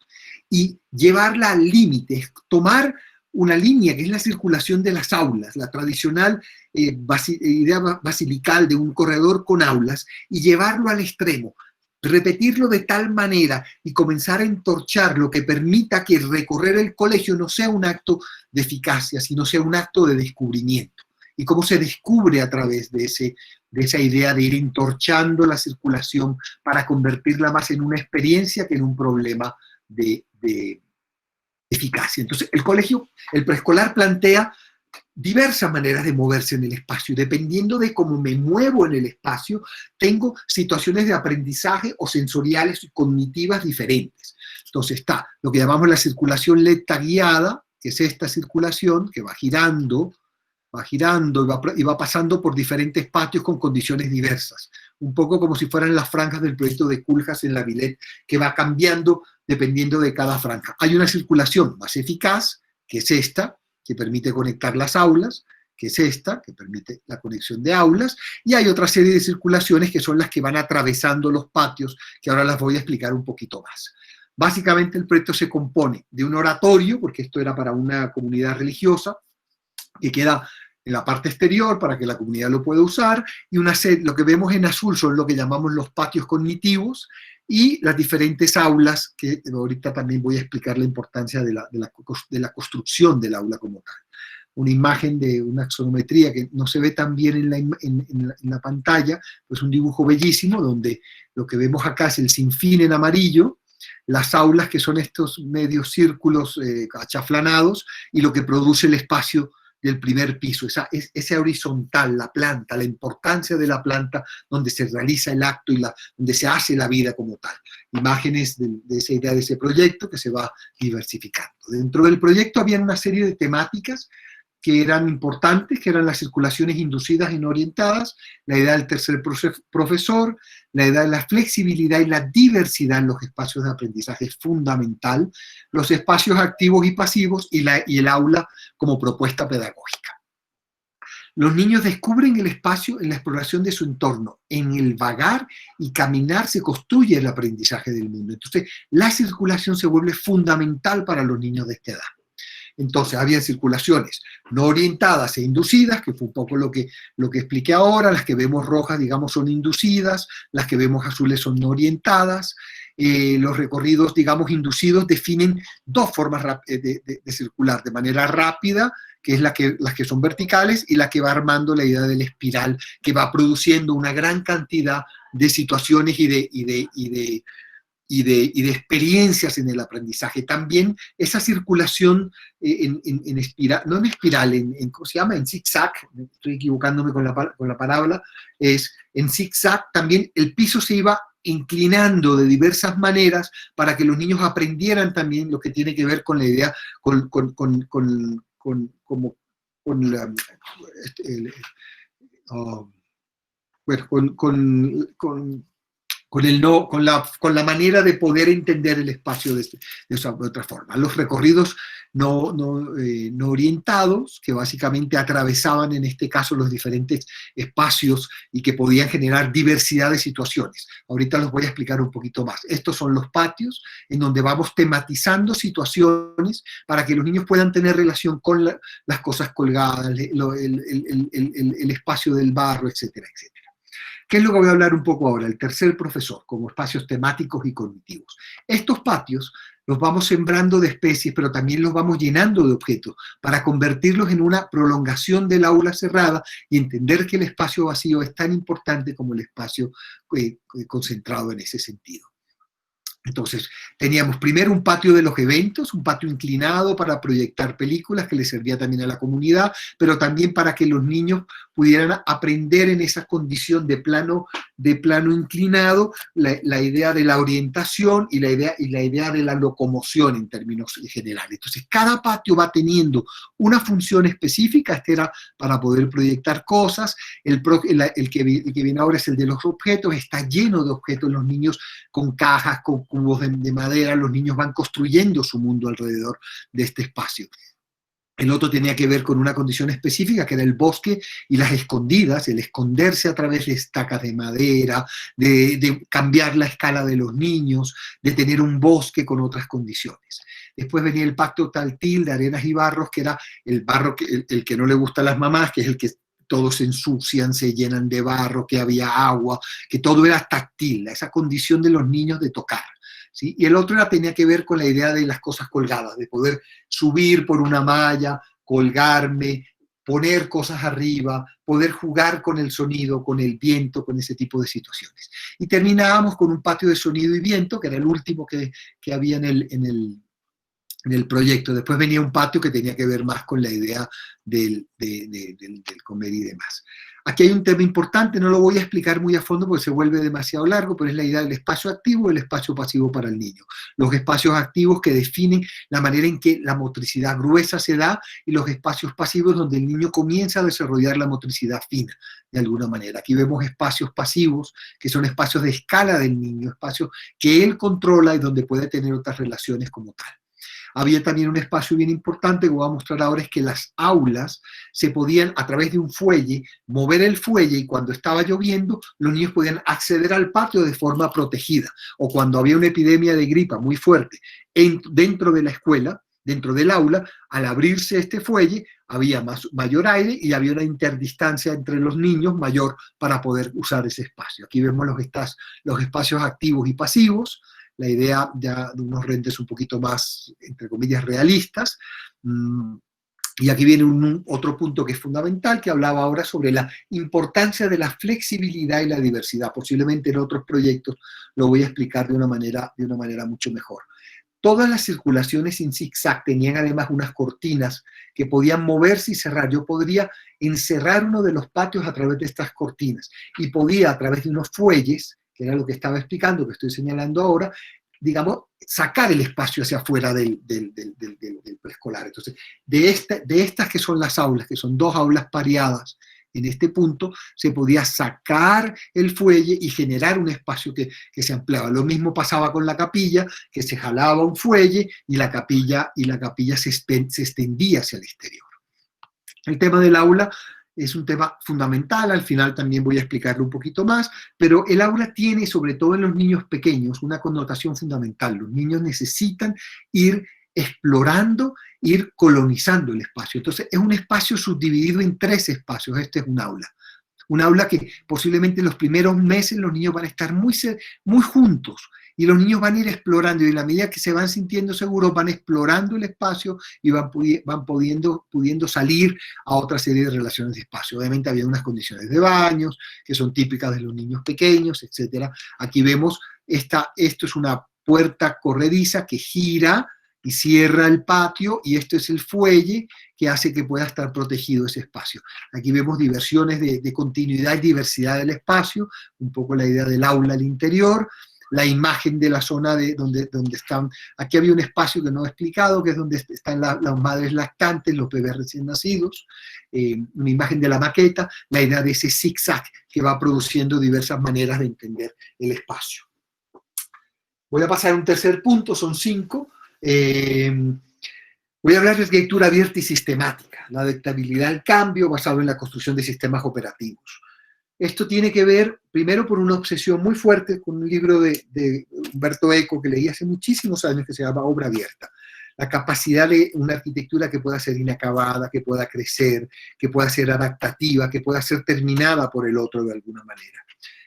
y llevarla al límite, es tomar una línea que es la circulación de las aulas, la tradicional idea basilical de un corredor con aulas, y llevarlo al extremo, repetirlo de tal manera y comenzar a entorchar lo que permita que recorrer el colegio no sea un acto de eficacia, sino sea un acto de descubrimiento. Y cómo se descubre a través de esa idea de ir entorchando la circulación para convertirla más en una experiencia que en un problema de eficacia. Entonces, el preescolar plantea diversas maneras de moverse en el espacio. Dependiendo de cómo me muevo en el espacio, tengo situaciones de aprendizaje o sensoriales y cognitivas diferentes. Entonces está lo que llamamos la circulación lenta guiada, que es esta circulación que va girando y va pasando por diferentes patios con condiciones diversas. Un poco como si fueran las franjas del proyecto de Culjas en la Villette, que va cambiando dependiendo de cada franja. Hay una circulación más eficaz, que es esta, que permite conectar las aulas, que es esta, que permite la conexión de aulas, y hay otra serie de circulaciones que son las que van atravesando los patios, que ahora las voy a explicar un poquito más. Básicamente el proyecto se compone de un oratorio, porque esto era para una comunidad religiosa, que queda en la parte exterior para que la comunidad lo pueda usar, y lo que vemos en azul son lo que llamamos los patios cognitivos, y las diferentes aulas, que ahorita también voy a explicar la importancia de la construcción del aula como tal. una imagen de una axonometría que no se ve tan bien en la pantalla, pues un dibujo bellísimo donde lo que vemos acá es el sinfín en amarillo, las aulas que son estos medios círculos achaflanados y lo que produce el espacio del primer piso, esa horizontal, la planta, la importancia de la planta donde se realiza el acto y donde se hace la vida como tal. Imágenes de esa idea de ese proyecto que se va diversificando. Dentro del proyecto había una serie de temáticas que eran importantes, que eran las circulaciones inducidas y no orientadas, la idea del tercer profesor, la idea de la flexibilidad y la diversidad en los espacios de aprendizaje es fundamental, los espacios activos y pasivos y el aula como propuesta pedagógica. Los niños descubren el espacio en la exploración de su entorno, en el vagar y caminar se construye el aprendizaje del mundo. Entonces, la circulación se vuelve fundamental para los niños de esta edad. Entonces, había circulaciones no orientadas e inducidas, que fue un poco lo que expliqué ahora. Las que vemos rojas, digamos, son inducidas, las que vemos azules son no orientadas. Los recorridos, digamos, inducidos definen dos formas de circular, de manera rápida, que es las que son verticales, y la que va armando la idea del espiral, que va produciendo una gran cantidad de situaciones y de experiencias en el aprendizaje. También esa circulación en espiral, no en espiral, ¿cómo se llama? En zigzag, estoy equivocándome con la palabra, es en zigzag también el piso se iba inclinando de diversas maneras para que los niños aprendieran también lo que tiene que ver con la idea, con la manera de poder entender el espacio de otra forma. Los recorridos no orientados, que básicamente atravesaban en este caso los diferentes espacios y que podían generar diversidad de situaciones. Ahorita los voy a explicar un poquito más. Estos son los patios en donde vamos tematizando situaciones para que los niños puedan tener relación con las cosas colgadas, el espacio del barro, etcétera, etcétera. ¿Qué es lo que voy a hablar un poco ahora? El tercer profesor, como espacios temáticos y cognitivos. Estos patios los vamos sembrando de especies, pero también los vamos llenando de objetos para convertirlos en una prolongación del aula cerrada y entender que el espacio vacío es tan importante como el espacio concentrado en ese sentido. Entonces, teníamos primero un patio de los eventos, un patio inclinado para proyectar películas que les servía también a la comunidad, pero también para que los niños pudieran aprender en esa condición de plano inclinado la idea de la orientación y la idea de la locomoción en términos generales. Entonces, cada patio va teniendo una función específica. Este era para poder proyectar cosas. El que viene ahora es el de los objetos. Está lleno de objetos, los niños con cajas, con cubos de madera, los niños van construyendo su mundo alrededor de este espacio. El otro tenía que ver con una condición específica, que era el bosque y las escondidas, el esconderse a través de estacas de madera, de cambiar la escala de los niños, de tener un bosque con otras condiciones. Después venía el pacto táctil de arenas y barros, que era el barro, el que no le gusta a las mamás, que es el que todos se ensucian, se llenan de barro, que había agua, que todo era táctil, esa condición de los niños de tocar. ¿Sí? Y el otro tenía que ver con la idea de las cosas colgadas, de poder subir por una malla, colgarme, poner cosas arriba, poder jugar con el sonido, con el viento, con ese tipo de situaciones. Y terminábamos con un patio de sonido y viento, que era el último que había en el proyecto. Después venía un patio que tenía que ver más con la idea del comer y demás. Aquí hay un tema importante, no lo voy a explicar muy a fondo porque se vuelve demasiado largo, pero es la idea del espacio activo y el espacio pasivo para el niño. Los espacios activos que definen la manera en que la motricidad gruesa se da y los espacios pasivos donde el niño comienza a desarrollar la motricidad fina, de alguna manera. Aquí vemos espacios pasivos, que son espacios de escala del niño, espacios que él controla y donde puede tener otras relaciones como tal. Había también un espacio bien importante que voy a mostrar ahora, es que las aulas se podían, a través de un fuelle, mover el fuelle y cuando estaba lloviendo, los niños podían acceder al patio de forma protegida. O cuando había una epidemia de gripa muy fuerte dentro de la escuela, dentro del aula, al abrirse este fuelle, había mayor aire y había una interdistancia entre los niños mayor para poder usar ese espacio. Aquí vemos los espacios activos y pasivos, la idea ya de unos rentes un poquito más, entre comillas, realistas. Y aquí viene otro punto que es fundamental, que hablaba ahora sobre la importancia de la flexibilidad y la diversidad. Posiblemente en otros proyectos lo voy a explicar de una manera mucho mejor. Todas las circulaciones en zigzag tenían además unas cortinas que podían moverse y cerrar. Yo podría encerrar uno de los patios a través de estas cortinas y podía, a través de unos fuelles, que era lo que estaba explicando, que estoy señalando ahora, digamos, sacar el espacio hacia afuera del preescolar. Entonces, de estas que son las aulas, que son 2 aulas pareadas en este punto, se podía sacar el fuelle y generar un espacio que se ampliaba. Lo mismo pasaba con la capilla, que se jalaba un fuelle y la capilla se extendía hacia el exterior. El tema del aula es un tema fundamental, al final también voy a explicarlo un poquito más, pero el aula tiene, sobre todo en los niños pequeños, una connotación fundamental. Los niños necesitan ir explorando, ir colonizando el espacio. Entonces, es un espacio subdividido en 3 espacios. Este es un aula. Un aula que posiblemente en los primeros meses los niños van a estar muy juntos y los niños van a ir explorando y en la medida que se van sintiendo seguros van explorando el espacio y van pudiendo salir a otra serie de relaciones de espacio. Obviamente había unas condiciones de baños que son típicas de los niños pequeños, etc. Aquí vemos, esto es una puerta corrediza que gira y cierra el patio, y esto es el fuelle que hace que pueda estar protegido ese espacio. Aquí vemos diversiones de continuidad y diversidad del espacio, un poco la idea del aula al interior, la imagen de la zona donde están, aquí había un espacio que no he explicado, que es donde están las madres lactantes, los bebés recién nacidos, una imagen de la maqueta, la idea de ese zigzag que va produciendo diversas maneras de entender el espacio. Voy a pasar a un tercer punto, son 5. Voy a hablar de arquitectura abierta y sistemática, la adaptabilidad al cambio basado en la construcción de sistemas operativos. Esto tiene que ver, primero, por una obsesión muy fuerte con un libro de Umberto Eco que leí hace muchísimos años que se llama Obra Abierta. La capacidad de una arquitectura que pueda ser inacabada, que pueda crecer, que pueda ser adaptativa, que pueda ser terminada por el otro de alguna manera.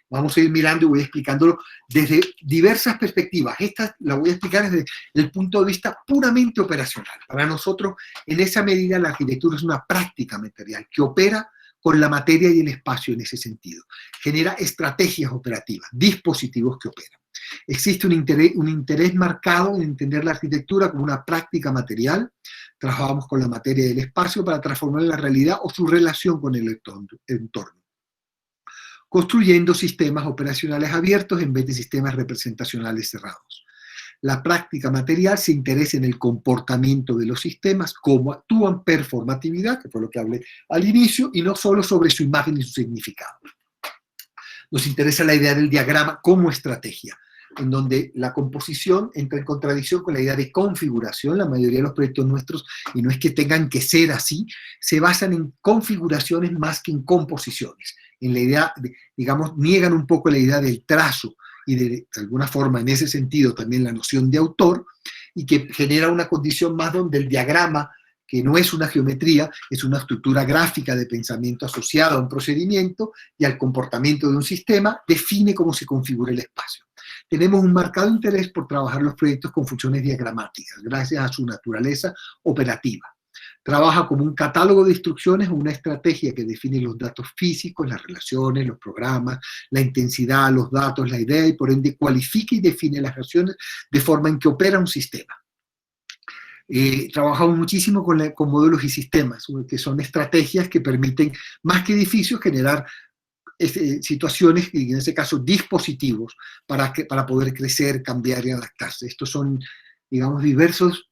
Vamos a ir mirando y voy explicándolo desde diversas perspectivas. Esta la voy a explicar desde el punto de vista puramente operacional. Para nosotros, en esa medida, la arquitectura es una práctica material que opera con la materia y el espacio en ese sentido. Genera estrategias operativas, dispositivos que operan. Existe un interés marcado en entender la arquitectura como una práctica material. Trabajamos con la materia y el espacio para transformar la realidad o su relación con el entorno, construyendo sistemas operacionales abiertos en vez de sistemas representacionales cerrados. La práctica material se interesa en el comportamiento de los sistemas, cómo actúan, performatividad, que fue lo que hablé al inicio, y no solo sobre su imagen y su significado. Nos interesa la idea del diagrama como estrategia, en donde la composición entra en contradicción con la idea de configuración. La mayoría de los proyectos nuestros, y no es que tengan que ser así, se basan en configuraciones más que en composiciones. En la idea, digamos, niegan un poco la idea del trazo y de alguna forma en ese sentido también la noción de autor, y que genera una condición más donde el diagrama, que no es una geometría, es una estructura gráfica de pensamiento asociada a un procedimiento y al comportamiento de un sistema, define cómo se configura el espacio. Tenemos un marcado interés por trabajar los proyectos con funciones diagramáticas, gracias a su naturaleza operativa. Trabaja como un catálogo de instrucciones o una estrategia que define los datos físicos, las relaciones, los programas, la intensidad, los datos, la idea, y por ende cualifica y define las acciones de forma en que opera un sistema. Trabajamos muchísimo con módulos y sistemas, que son estrategias que permiten, más que edificios, generar situaciones, y en este caso dispositivos, para poder crecer, cambiar y adaptarse. Estos son, digamos, diversos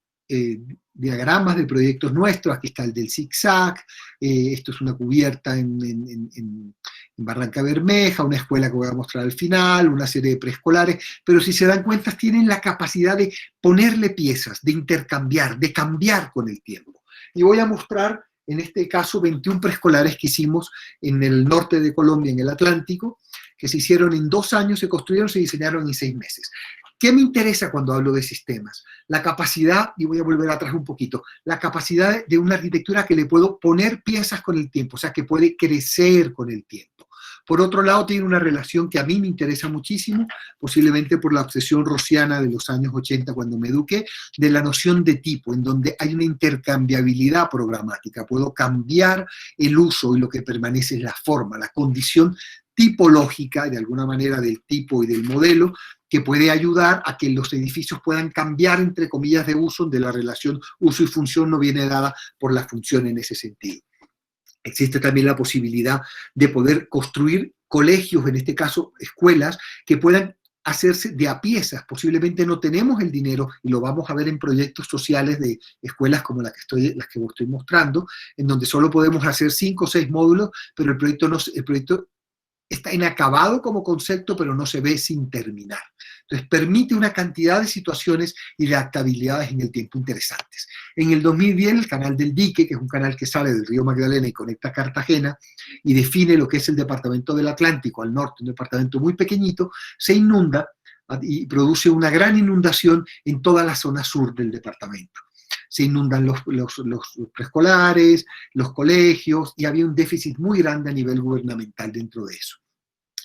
diagramas de proyectos nuestros. Aquí está el del zigzag, esto es una cubierta en Barranca Bermeja, una escuela que voy a mostrar al final, una serie de preescolares, pero si se dan cuenta tienen la capacidad de ponerle piezas, de intercambiar, de cambiar con el tiempo. Y voy a mostrar en este caso 21 preescolares que hicimos en el norte de Colombia, en el Atlántico, que se hicieron en 2 años, se construyeron, se diseñaron en 6 meses. ¿Qué me interesa cuando hablo de sistemas? La capacidad, y voy a volver atrás un poquito, la capacidad de una arquitectura que le puedo poner piezas con el tiempo, o sea, que puede crecer con el tiempo. Por otro lado, tiene una relación que a mí me interesa muchísimo, posiblemente por la obsesión rossiana de los años 80 cuando me eduqué, de la noción de tipo, en donde hay una intercambiabilidad programática. Puedo cambiar el uso y lo que permanece es la forma, la condición tipológica, de alguna manera, del tipo y del modelo, que puede ayudar a que los edificios puedan cambiar, entre comillas, de uso, donde la relación uso y función no viene dada por la función en ese sentido. Existe también la posibilidad de poder construir colegios, en este caso escuelas, que puedan hacerse de a piezas. Posiblemente no tenemos el dinero, y lo vamos a ver en proyectos sociales de escuelas como las que estoy mostrando, en donde solo podemos hacer 5 o 6 módulos, pero el proyecto está inacabado como concepto, pero no se ve sin terminar. Entonces, permite una cantidad de situaciones y de adaptabilidades en el tiempo interesantes. En el 2010, el canal del Dique, que es un canal que sale del río Magdalena y conecta a Cartagena, y define lo que es el departamento del Atlántico al norte, un departamento muy pequeñito, se inunda y produce una gran inundación en toda la zona sur del departamento. Se inundan los preescolares, los colegios, y había un déficit muy grande a nivel gubernamental dentro de eso.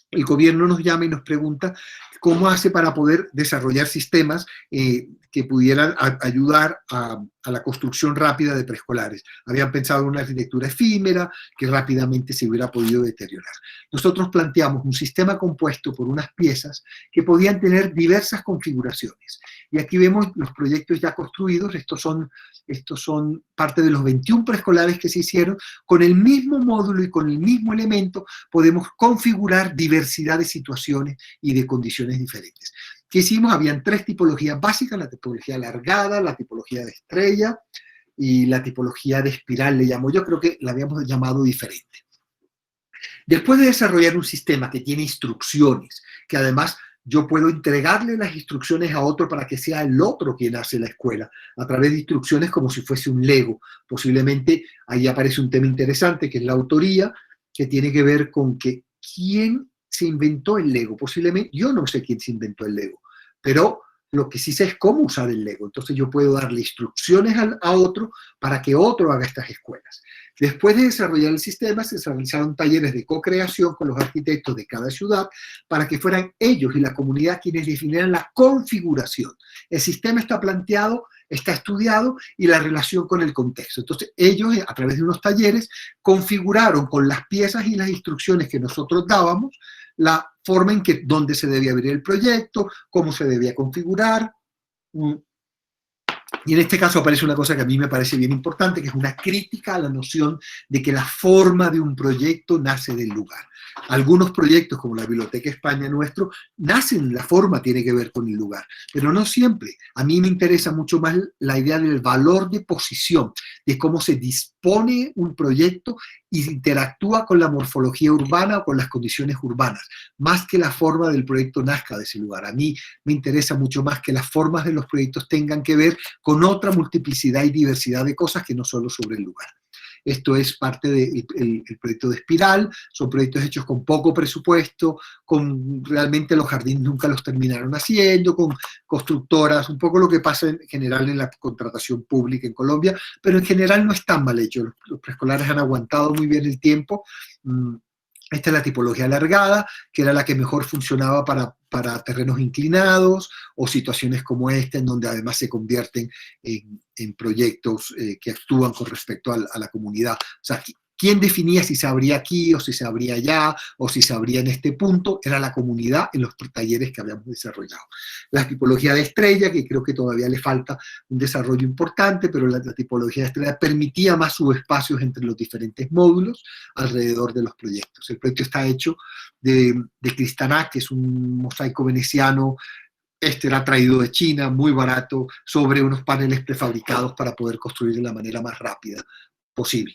El gobierno nos llama y nos pregunta cómo hace para poder desarrollar sistemas que pudieran ayudar a la construcción rápida de preescolares. Habían pensado en una arquitectura efímera que rápidamente se hubiera podido deteriorar. Nosotros planteamos un sistema compuesto por unas piezas que podían tener diversas configuraciones. Y aquí vemos los proyectos ya construidos. Estos son parte de los 21 preescolares que se hicieron. Con el mismo módulo y con el mismo elemento podemos configurar diversidad de situaciones y de condiciones diferentes. ¿Qué hicimos? Habían 3 tipologías básicas: la tipología alargada, la tipología de estrella y la tipología de espiral, le llamo yo. Creo que la habíamos llamado diferente. Después de desarrollar un sistema que tiene instrucciones, que además yo puedo entregarle las instrucciones a otro para que sea el otro quien hace la escuela, a través de instrucciones como si fuese un Lego. Posiblemente ahí aparece un tema interesante, que es la autoría, que tiene que ver con que quién se inventó el Lego. Posiblemente, yo no sé quién se inventó el Lego, pero lo que sí sé es cómo usar el Lego. Entonces yo puedo darle instrucciones a otro para que otro haga estas escuelas. Después de desarrollar el sistema, se realizaron talleres de co-creación con los arquitectos de cada ciudad para que fueran ellos y la comunidad quienes definieran la configuración. El sistema está planteado, está estudiado, y la relación con el contexto. Entonces ellos, a través de unos talleres, configuraron con las piezas y las instrucciones que nosotros dábamos la forma en que, dónde se debía abrir el proyecto, cómo se debía configurar. Y en este caso aparece una cosa que a mí me parece bien importante, que es una crítica a la noción de que la forma de un proyecto nace del lugar. Algunos proyectos, como la Biblioteca España nuestro, nacen, la forma tiene que ver con el lugar, pero no siempre. A mí me interesa mucho más la idea del valor de posición, de cómo se dispone un proyecto y interactúa con la morfología urbana o con las condiciones urbanas, más que la forma del proyecto nazca de ese lugar. A mí me interesa mucho más que las formas de los proyectos tengan que ver con otra multiplicidad y diversidad de cosas que no solo sobre el lugar. Esto es parte del proyecto de Espiral. Son proyectos hechos con poco presupuesto, realmente los jardines nunca los terminaron haciendo, con constructoras, un poco lo que pasa en general en la contratación pública en Colombia, pero en general no es tan mal hecho. Los preescolares han aguantado muy bien el tiempo. Esta es la tipología alargada, que era la que mejor funcionaba para terrenos inclinados o situaciones como esta, en donde además se convierten en proyectos que actúan con respecto a la comunidad. O sea, ¿quién definía si se abría aquí o si se abría allá o si se abría en este punto? Era la comunidad en los talleres que habíamos desarrollado. La tipología de estrella, que creo que todavía le falta un desarrollo importante, pero la tipología de estrella permitía más subespacios entre los diferentes módulos alrededor de los proyectos. El proyecto está hecho de Cristanac, que es un mosaico veneciano. Este era traído de China, muy barato, sobre unos paneles prefabricados para poder construir de la manera más rápida posible.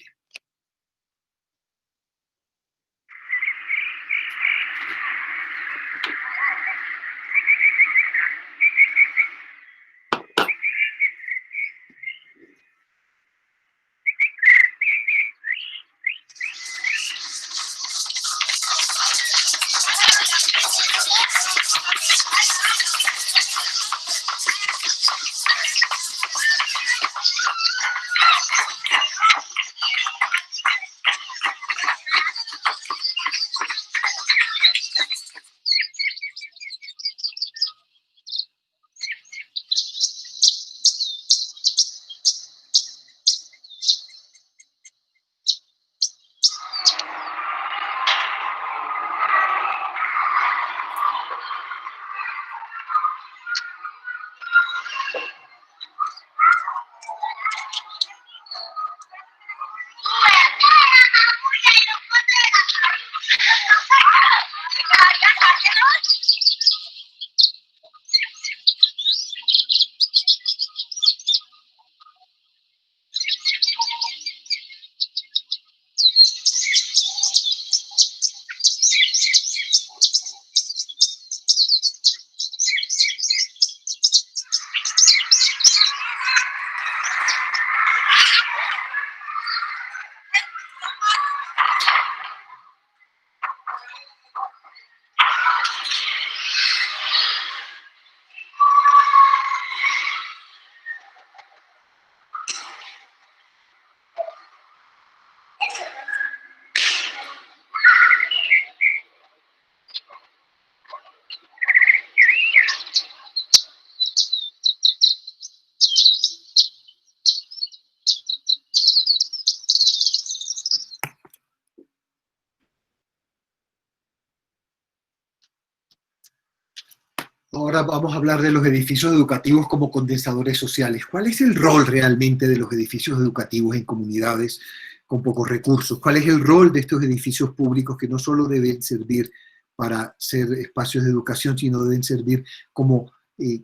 Ahora vamos a hablar de los edificios educativos como condensadores sociales. ¿Cuál es el rol realmente de los edificios educativos en comunidades con pocos recursos? ¿Cuál es el rol de estos edificios públicos que no solo deben servir para ser espacios de educación, sino deben servir como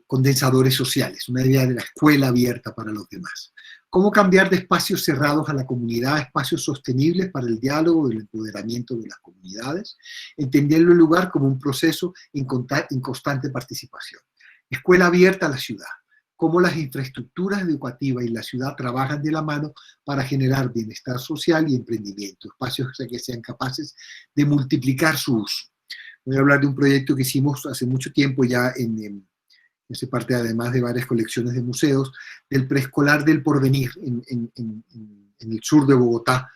condensadores sociales? Una idea de la escuela abierta para los demás. ¿Cómo cambiar de espacios cerrados a la comunidad a espacios sostenibles para el diálogo y el empoderamiento de las comunidades? Entendiendo el lugar como un proceso en constante participación. Escuela abierta a la ciudad. Cómo las infraestructuras educativas y la ciudad trabajan de la mano para generar bienestar social y emprendimiento. Espacios que sean capaces de multiplicar su uso. Voy a hablar de un proyecto que hicimos hace mucho tiempo ya hace parte además de varias colecciones de museos, del preescolar del porvenir en el sur de Bogotá,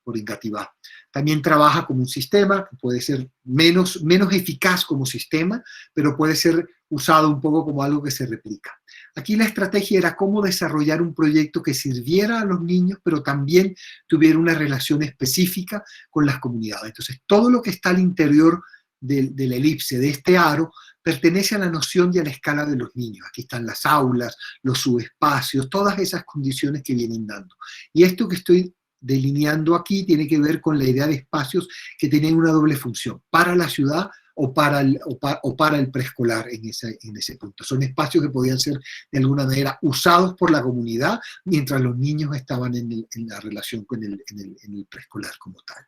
por Engativá. También trabaja como un sistema, que puede ser menos eficaz como sistema, pero puede ser usado un poco como algo que se replica. Aquí la estrategia era cómo desarrollar un proyecto que sirviera a los niños, pero también tuviera una relación específica con las comunidades. Entonces, todo lo que está al interior de la elipse, de este aro, pertenece a la noción y a la escala de los niños. Aquí están las aulas, los subespacios, todas esas condiciones que vienen dando. Y esto que estoy delineando aquí tiene que ver con la idea de espacios que tienen una doble función, para la ciudad o para el preescolar en ese punto. Son espacios que podían ser de alguna manera usados por la comunidad mientras los niños estaban en la relación con el preescolar como tal.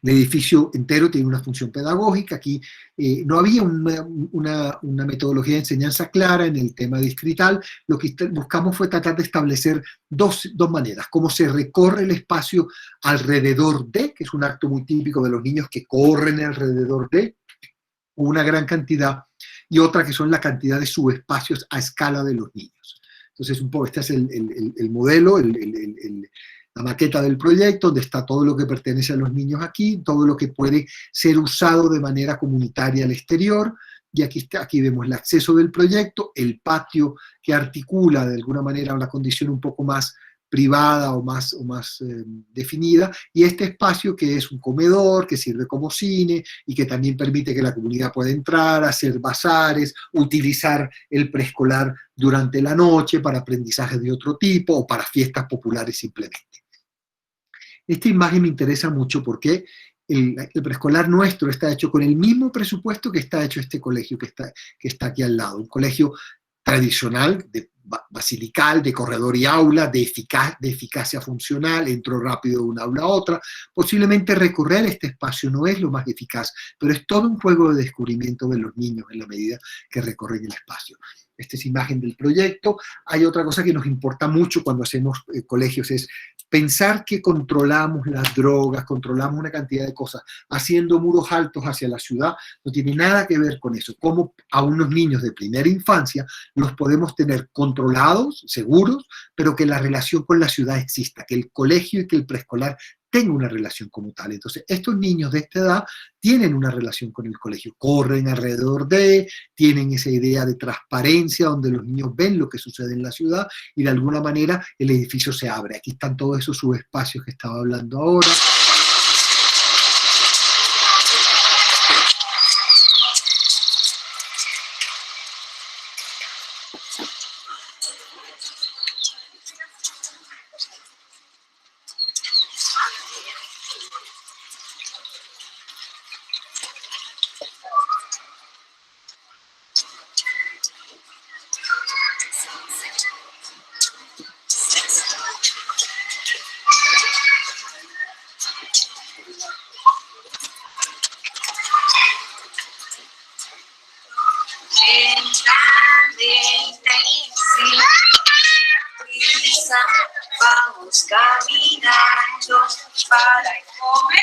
El edificio entero tiene una función pedagógica. Aquí no había una metodología de enseñanza clara en el tema distrital. Lo que buscamos fue tratar de establecer dos maneras. Cómo se recorre el espacio alrededor de, que es un acto muy típico de los niños que corren alrededor de una gran cantidad, y otra que son la cantidad de subespacios a escala de los niños. Entonces, un poco este es el modelo, la maqueta del proyecto, donde está todo lo que pertenece a los niños aquí, todo lo que puede ser usado de manera comunitaria al exterior, y aquí vemos el acceso del proyecto, el patio que articula de alguna manera una condición un poco más privada o más definida, y este espacio que es un comedor, que sirve como cine, y que también permite que la comunidad pueda entrar, hacer bazares, utilizar el preescolar durante la noche para aprendizaje de otro tipo, o para fiestas populares simplemente. Esta imagen me interesa mucho porque el preescolar nuestro está hecho con el mismo presupuesto que está hecho este colegio que está aquí al lado. Un colegio tradicional, basilical, de corredor y aula, de eficacia funcional, entro rápido de una aula a otra. Posiblemente recorrer este espacio no es lo más eficaz, pero es todo un juego de descubrimiento de los niños en la medida que recorren el espacio. Esta es imagen del proyecto. Hay otra cosa que nos importa mucho cuando hacemos colegios, es pensar que controlamos las drogas, controlamos una cantidad de cosas, haciendo muros altos hacia la ciudad, no tiene nada que ver con eso. Cómo a unos niños de primera infancia los podemos tener controlados, seguros, pero que la relación con la ciudad exista, que el colegio y que el preescolar tenga una relación como tal. Entonces, estos niños de esta edad tienen una relación con el colegio, corren alrededor tienen esa idea de transparencia donde los niños ven lo que sucede en la ciudad y de alguna manera el edificio se abre. Aquí están todos esos subespacios que estaba hablando ahora. Vamos caminando para comer.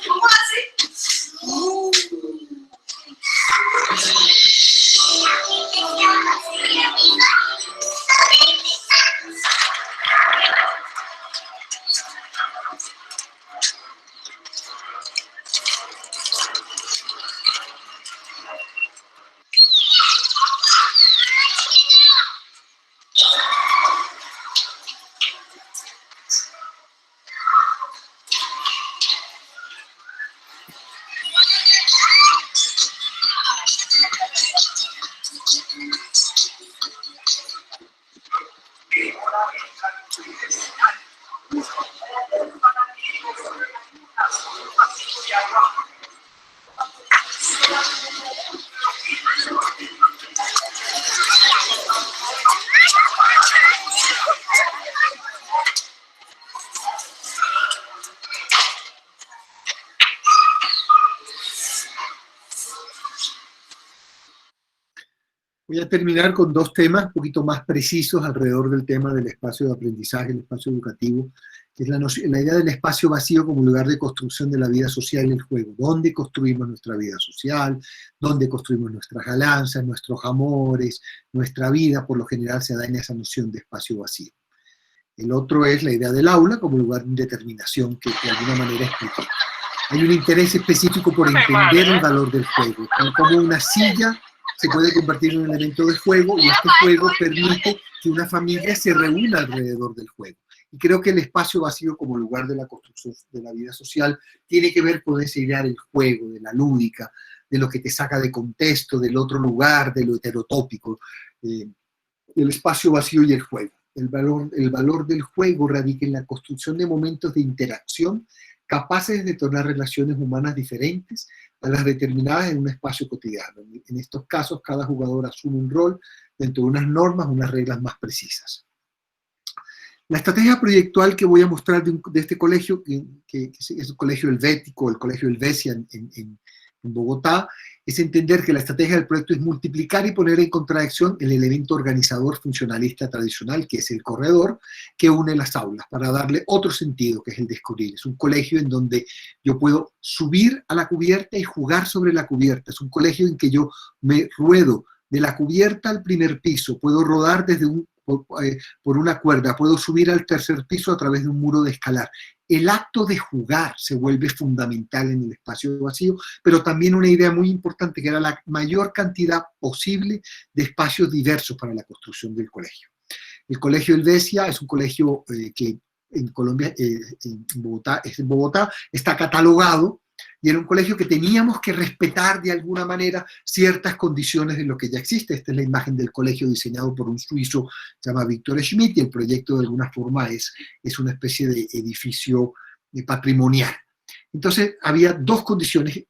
¿Cómo hace? Voy a terminar con dos temas un poquito más precisos alrededor del tema del espacio de aprendizaje, el espacio educativo, que es la idea del espacio vacío como lugar de construcción de la vida social y el juego. ¿Dónde construimos nuestra vida social? ¿Dónde construimos nuestras ganancias, nuestros amores, nuestra vida? Por lo general se da en esa noción de espacio vacío. El otro es la idea del aula como lugar de indeterminación que de alguna manera expliqué. Hay un interés específico por entender el valor del juego, como una silla se puede convertir en un elemento de juego y este juego permite que una familia se reúna alrededor del juego. Y creo que el espacio vacío como lugar de la construcción de la vida social tiene que ver con esa idea del juego, de la lúdica, de lo que te saca de contexto, del otro lugar, de lo heterotópico, el espacio vacío y el juego. El valor del juego radica en la construcción de momentos de interacción capaces de tornar relaciones humanas diferentes a las determinadas en un espacio cotidiano. En estos casos, cada jugador asume un rol dentro de unas normas, unas reglas más precisas. La estrategia proyectual que voy a mostrar de este colegio, que es el colegio helvético, el colegio Helvecia en Bogotá, es entender que la estrategia del proyecto es multiplicar y poner en contradicción el elemento organizador funcionalista tradicional, que es el corredor, que une las aulas, para darle otro sentido, que es el descubrir. Es un colegio en donde yo puedo subir a la cubierta y jugar sobre la cubierta. Es un colegio en que yo me ruedo de la cubierta al primer piso, puedo rodar desde por una cuerda, puedo subir al tercer piso a través de un muro de escalar. El acto de jugar se vuelve fundamental en el espacio vacío, pero también una idea muy importante que era la mayor cantidad posible de espacios diversos para la construcción del colegio. El colegio Helvecia es un colegio que en Colombia, en Bogotá, está catalogado, y era un colegio que teníamos que respetar de alguna manera ciertas condiciones de lo que ya existe. Esta es la imagen del colegio diseñado por un suizo, se llama Victor Schmidt, y el proyecto de alguna forma es una especie de edificio patrimonial. Entonces había dos condiciones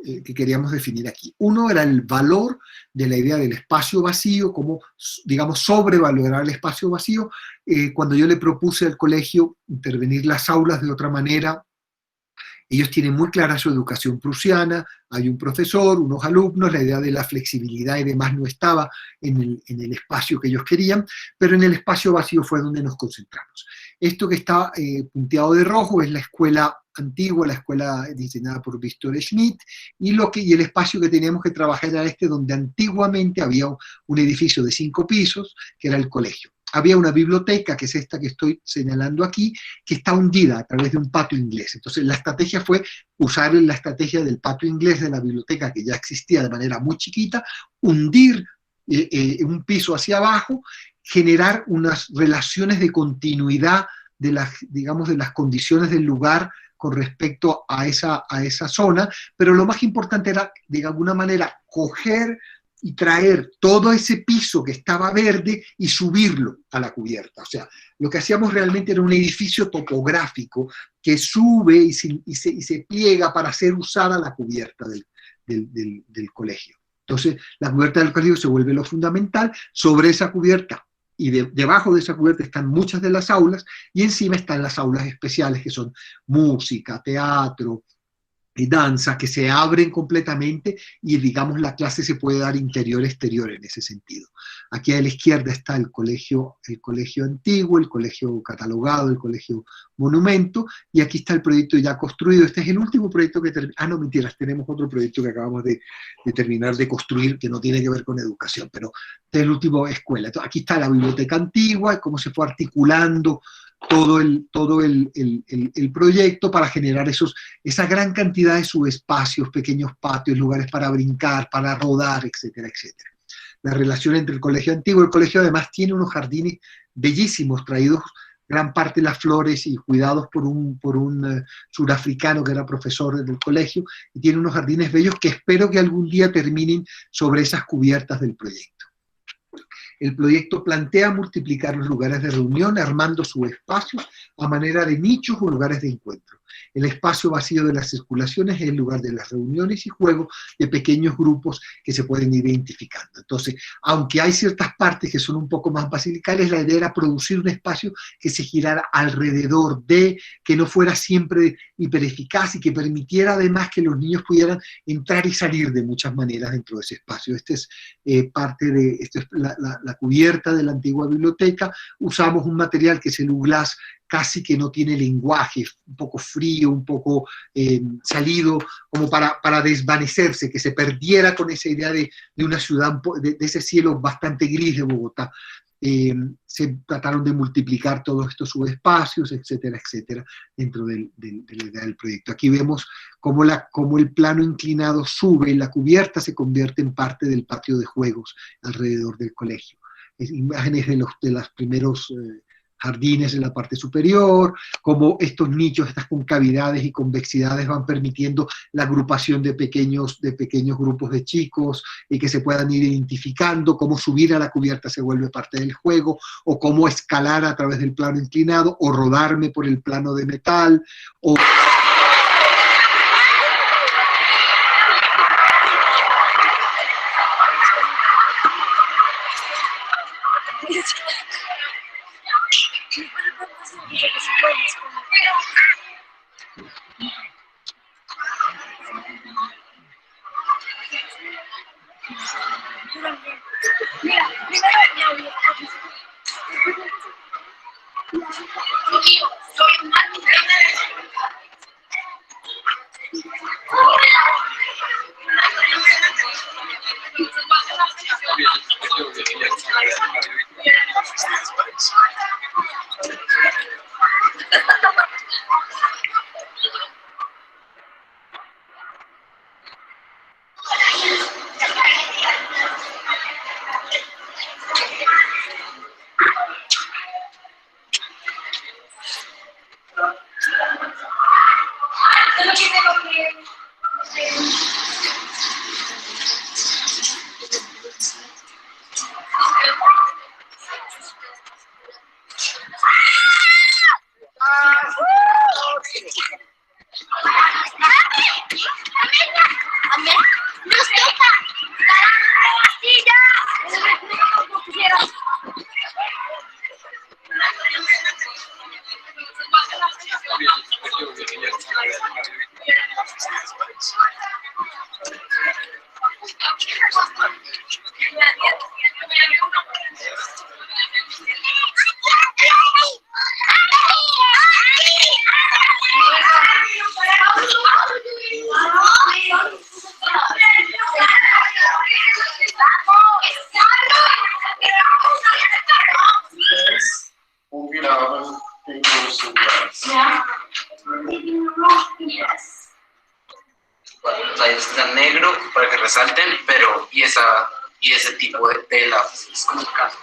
que queríamos definir aquí. Uno era el valor de la idea del espacio vacío, como, digamos, sobrevalorar el espacio vacío. Cuando yo le propuse al colegio intervenir las aulas de otra manera, ellos tienen muy clara su educación prusiana, hay un profesor, unos alumnos, la idea de la flexibilidad y demás no estaba en el espacio que ellos querían, pero en el espacio vacío fue donde nos concentramos. Esto que está punteado de rojo es la escuela antigua, la escuela diseñada por Victor Schmidt, y el espacio que teníamos que trabajar era donde antiguamente había un edificio de 5 pisos, que era el colegio. había una biblioteca, que es esta que estoy señalando aquí, que está hundida a través de un patio inglés. Entonces la estrategia fue usar la estrategia del patio inglés de la biblioteca, que ya existía de manera muy chiquita, hundir un piso hacia abajo, generar unas relaciones de continuidad de las, digamos, de las condiciones del lugar con respecto a esa zona, pero lo más importante era, de alguna manera, coger y traer todo ese piso que estaba verde y subirlo a la cubierta. O sea, lo que hacíamos realmente era un edificio topográfico que sube y se pliega para ser usada la cubierta del colegio. Entonces, la cubierta del colegio se vuelve lo fundamental. Sobre esa cubierta y debajo de esa cubierta están muchas de las aulas, y encima están las aulas especiales, que son música, teatro y danza, que se abren completamente, y digamos la clase se puede dar interior-exterior en ese sentido. Aquí a la izquierda está el colegio antiguo, el colegio catalogado, el colegio monumento, y aquí está el proyecto ya construido. Este es el último proyecto que terminó. Ah, no, mentiras, tenemos otro proyecto que acabamos de terminar de construir, que no tiene que ver con educación, pero este es el último escuela. Entonces, aquí está la biblioteca antigua, cómo se fue articulando todo el proyecto para generar esa gran cantidad de subespacios, pequeños patios, lugares para brincar, para rodar, etcétera, etcétera. La relación entre el colegio antiguo y el colegio además tiene unos jardines bellísimos, traídos gran parte de las flores y cuidados por un surafricano que era profesor del colegio, y tiene unos jardines bellos que espero que algún día terminen sobre esas cubiertas del proyecto. El proyecto plantea multiplicar los lugares de reunión armando subespacios a manera de nichos o lugares de encuentro. El espacio vacío de las circulaciones es el lugar de las reuniones y juegos de pequeños grupos que se pueden ir identificando. Entonces, aunque hay ciertas partes que son un poco más basilicales, la idea era producir un espacio que se girara alrededor de, que no fuera siempre hipereficaz y que permitiera además que los niños pudieran entrar y salir de muchas maneras dentro de ese espacio. Esta es la cubierta de la antigua biblioteca. Usamos un material que es el uglass, casi que no tiene lenguaje, un poco frío, un poco salido, como para desvanecerse, que se perdiera con esa idea de una ciudad, de ese cielo bastante gris de Bogotá. Se trataron de multiplicar todos estos subespacios, etcétera, etcétera, dentro de la idea del proyecto. Aquí vemos cómo el plano inclinado sube y la cubierta se convierte en parte del patio de juegos alrededor del colegio. Imágenes de los primeros jardines en la parte superior, como estos nichos, estas concavidades y convexidades van permitiendo la agrupación de pequeños grupos de chicos y que se puedan ir identificando, cómo subir a la cubierta se vuelve parte del juego, o cómo escalar a través del plano inclinado, o rodarme por el plano de metal, o... resalten, pero y ese tipo de telas es como el caso.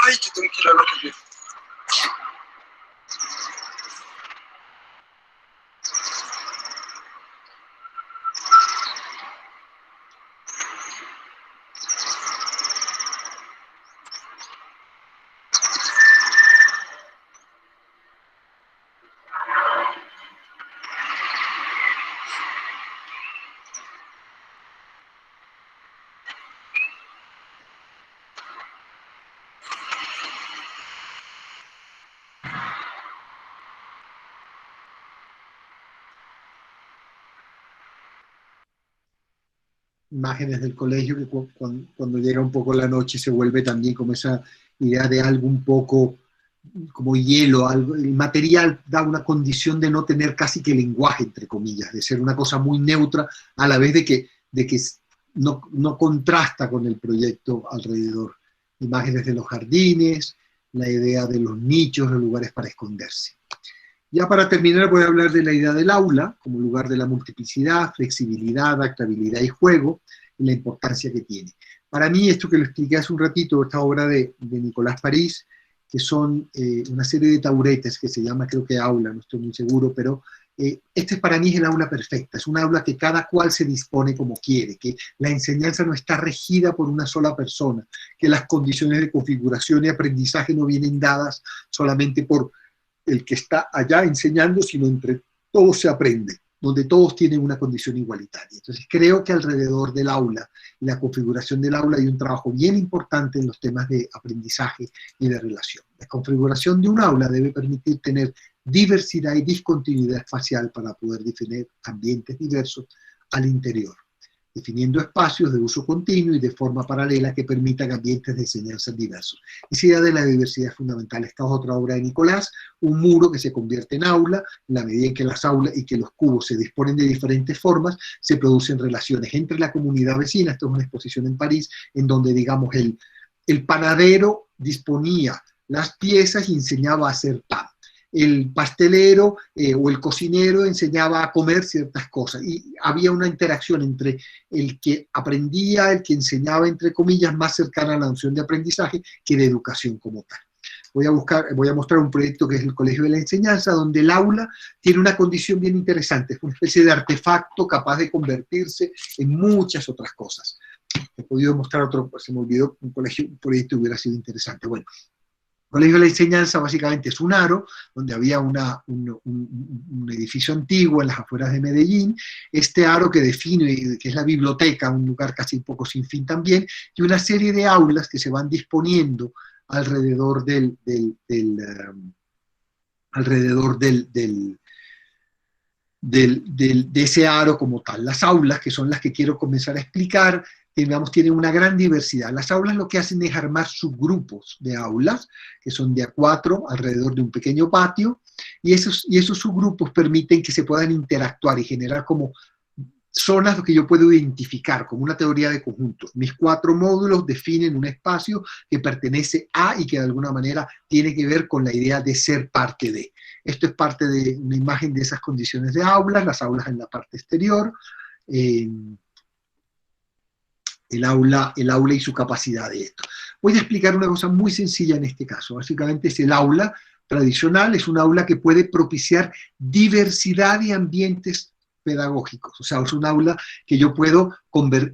Ay, qué tranquilo lo que yo. Imágenes del colegio que cuando llega un poco la noche se vuelve también como esa idea de algo un poco como hielo, algo, el material da una condición de no tener casi que lenguaje, entre comillas, de ser una cosa muy neutra, a la vez de que no contrasta con el proyecto alrededor. Imágenes de los jardines, la idea de los nichos, los lugares para esconderse. Ya para terminar voy a hablar de la idea del aula como lugar de la multiplicidad, flexibilidad, adaptabilidad y juego, y la importancia que tiene. Para mí, esto que lo expliqué hace un ratito, esta obra de Nicolás París, que son una serie de tauretes que se llama, creo que aula, no estoy muy seguro, pero este para mí es el aula perfecta, es un aula que cada cual se dispone como quiere, que la enseñanza no está regida por una sola persona, que las condiciones de configuración y aprendizaje no vienen dadas solamente por el que está allá enseñando, sino entre todos se aprende, donde todos tienen una condición igualitaria. Entonces creo que alrededor del aula y la configuración del aula hay un trabajo bien importante en los temas de aprendizaje y de relación. La configuración de un aula debe permitir tener diversidad y discontinuidad espacial para poder definir ambientes diversos al interior, definiendo espacios de uso continuo y de forma paralela que permitan ambientes de enseñanza diversos. Esa idea de la diversidad es fundamental. Esta es otra obra de Nicolás, un muro que se convierte en aula, en la medida en que las aulas y que los cubos se disponen de diferentes formas, se producen relaciones entre la comunidad vecina. Esto es una exposición en París, en donde, digamos, el panadero disponía las piezas y enseñaba a hacer pan. El pastelero o el cocinero enseñaba a comer ciertas cosas y había una interacción entre el que aprendía, el que enseñaba, entre comillas, más cercana a la noción de aprendizaje que de educación como tal. Voy a mostrar un proyecto que es el Colegio de la Enseñanza, donde el aula tiene una condición bien interesante, es una especie de artefacto capaz de convertirse en muchas otras cosas. He podido mostrar otro, se me olvidó, un proyecto hubiera sido interesante. Bueno, el Colegio de la Enseñanza básicamente es un aro, donde había un edificio antiguo en las afueras de Medellín, este aro que define, que es la biblioteca, un lugar casi un poco sin fin también, y una serie de aulas que se van disponiendo alrededor de ese aro como tal. Las aulas, que son las que quiero comenzar a explicar, digamos, tienen una gran diversidad. Las aulas lo que hacen es armar subgrupos de aulas, que son de a 4 alrededor de un pequeño patio, y esos subgrupos permiten que se puedan interactuar y generar como zonas que yo puedo identificar como una teoría de conjuntos. Mis 4 módulos definen un espacio que pertenece a y que de alguna manera tiene que ver con la idea de ser parte de. Esto es parte de una imagen de esas condiciones de aulas, las aulas en la parte exterior, el aula y su capacidad de esto. Voy a explicar una cosa muy sencilla en este caso. Básicamente es el aula tradicional, es un aula que puede propiciar diversidad de ambientes pedagógicos. O sea, es un aula que yo puedo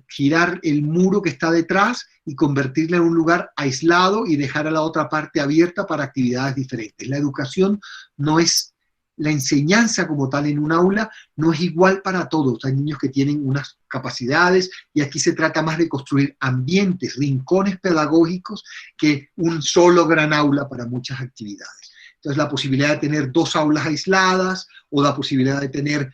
girar el muro que está detrás y convertirla en un lugar aislado y dejar a la otra parte abierta para actividades diferentes. La educación no es, la enseñanza como tal en un aula no es igual para todos. Hay niños que tienen unas capacidades y aquí se trata más de construir ambientes, rincones pedagógicos que un solo gran aula para muchas actividades. Entonces la posibilidad de tener 2 aulas aisladas o la posibilidad de tener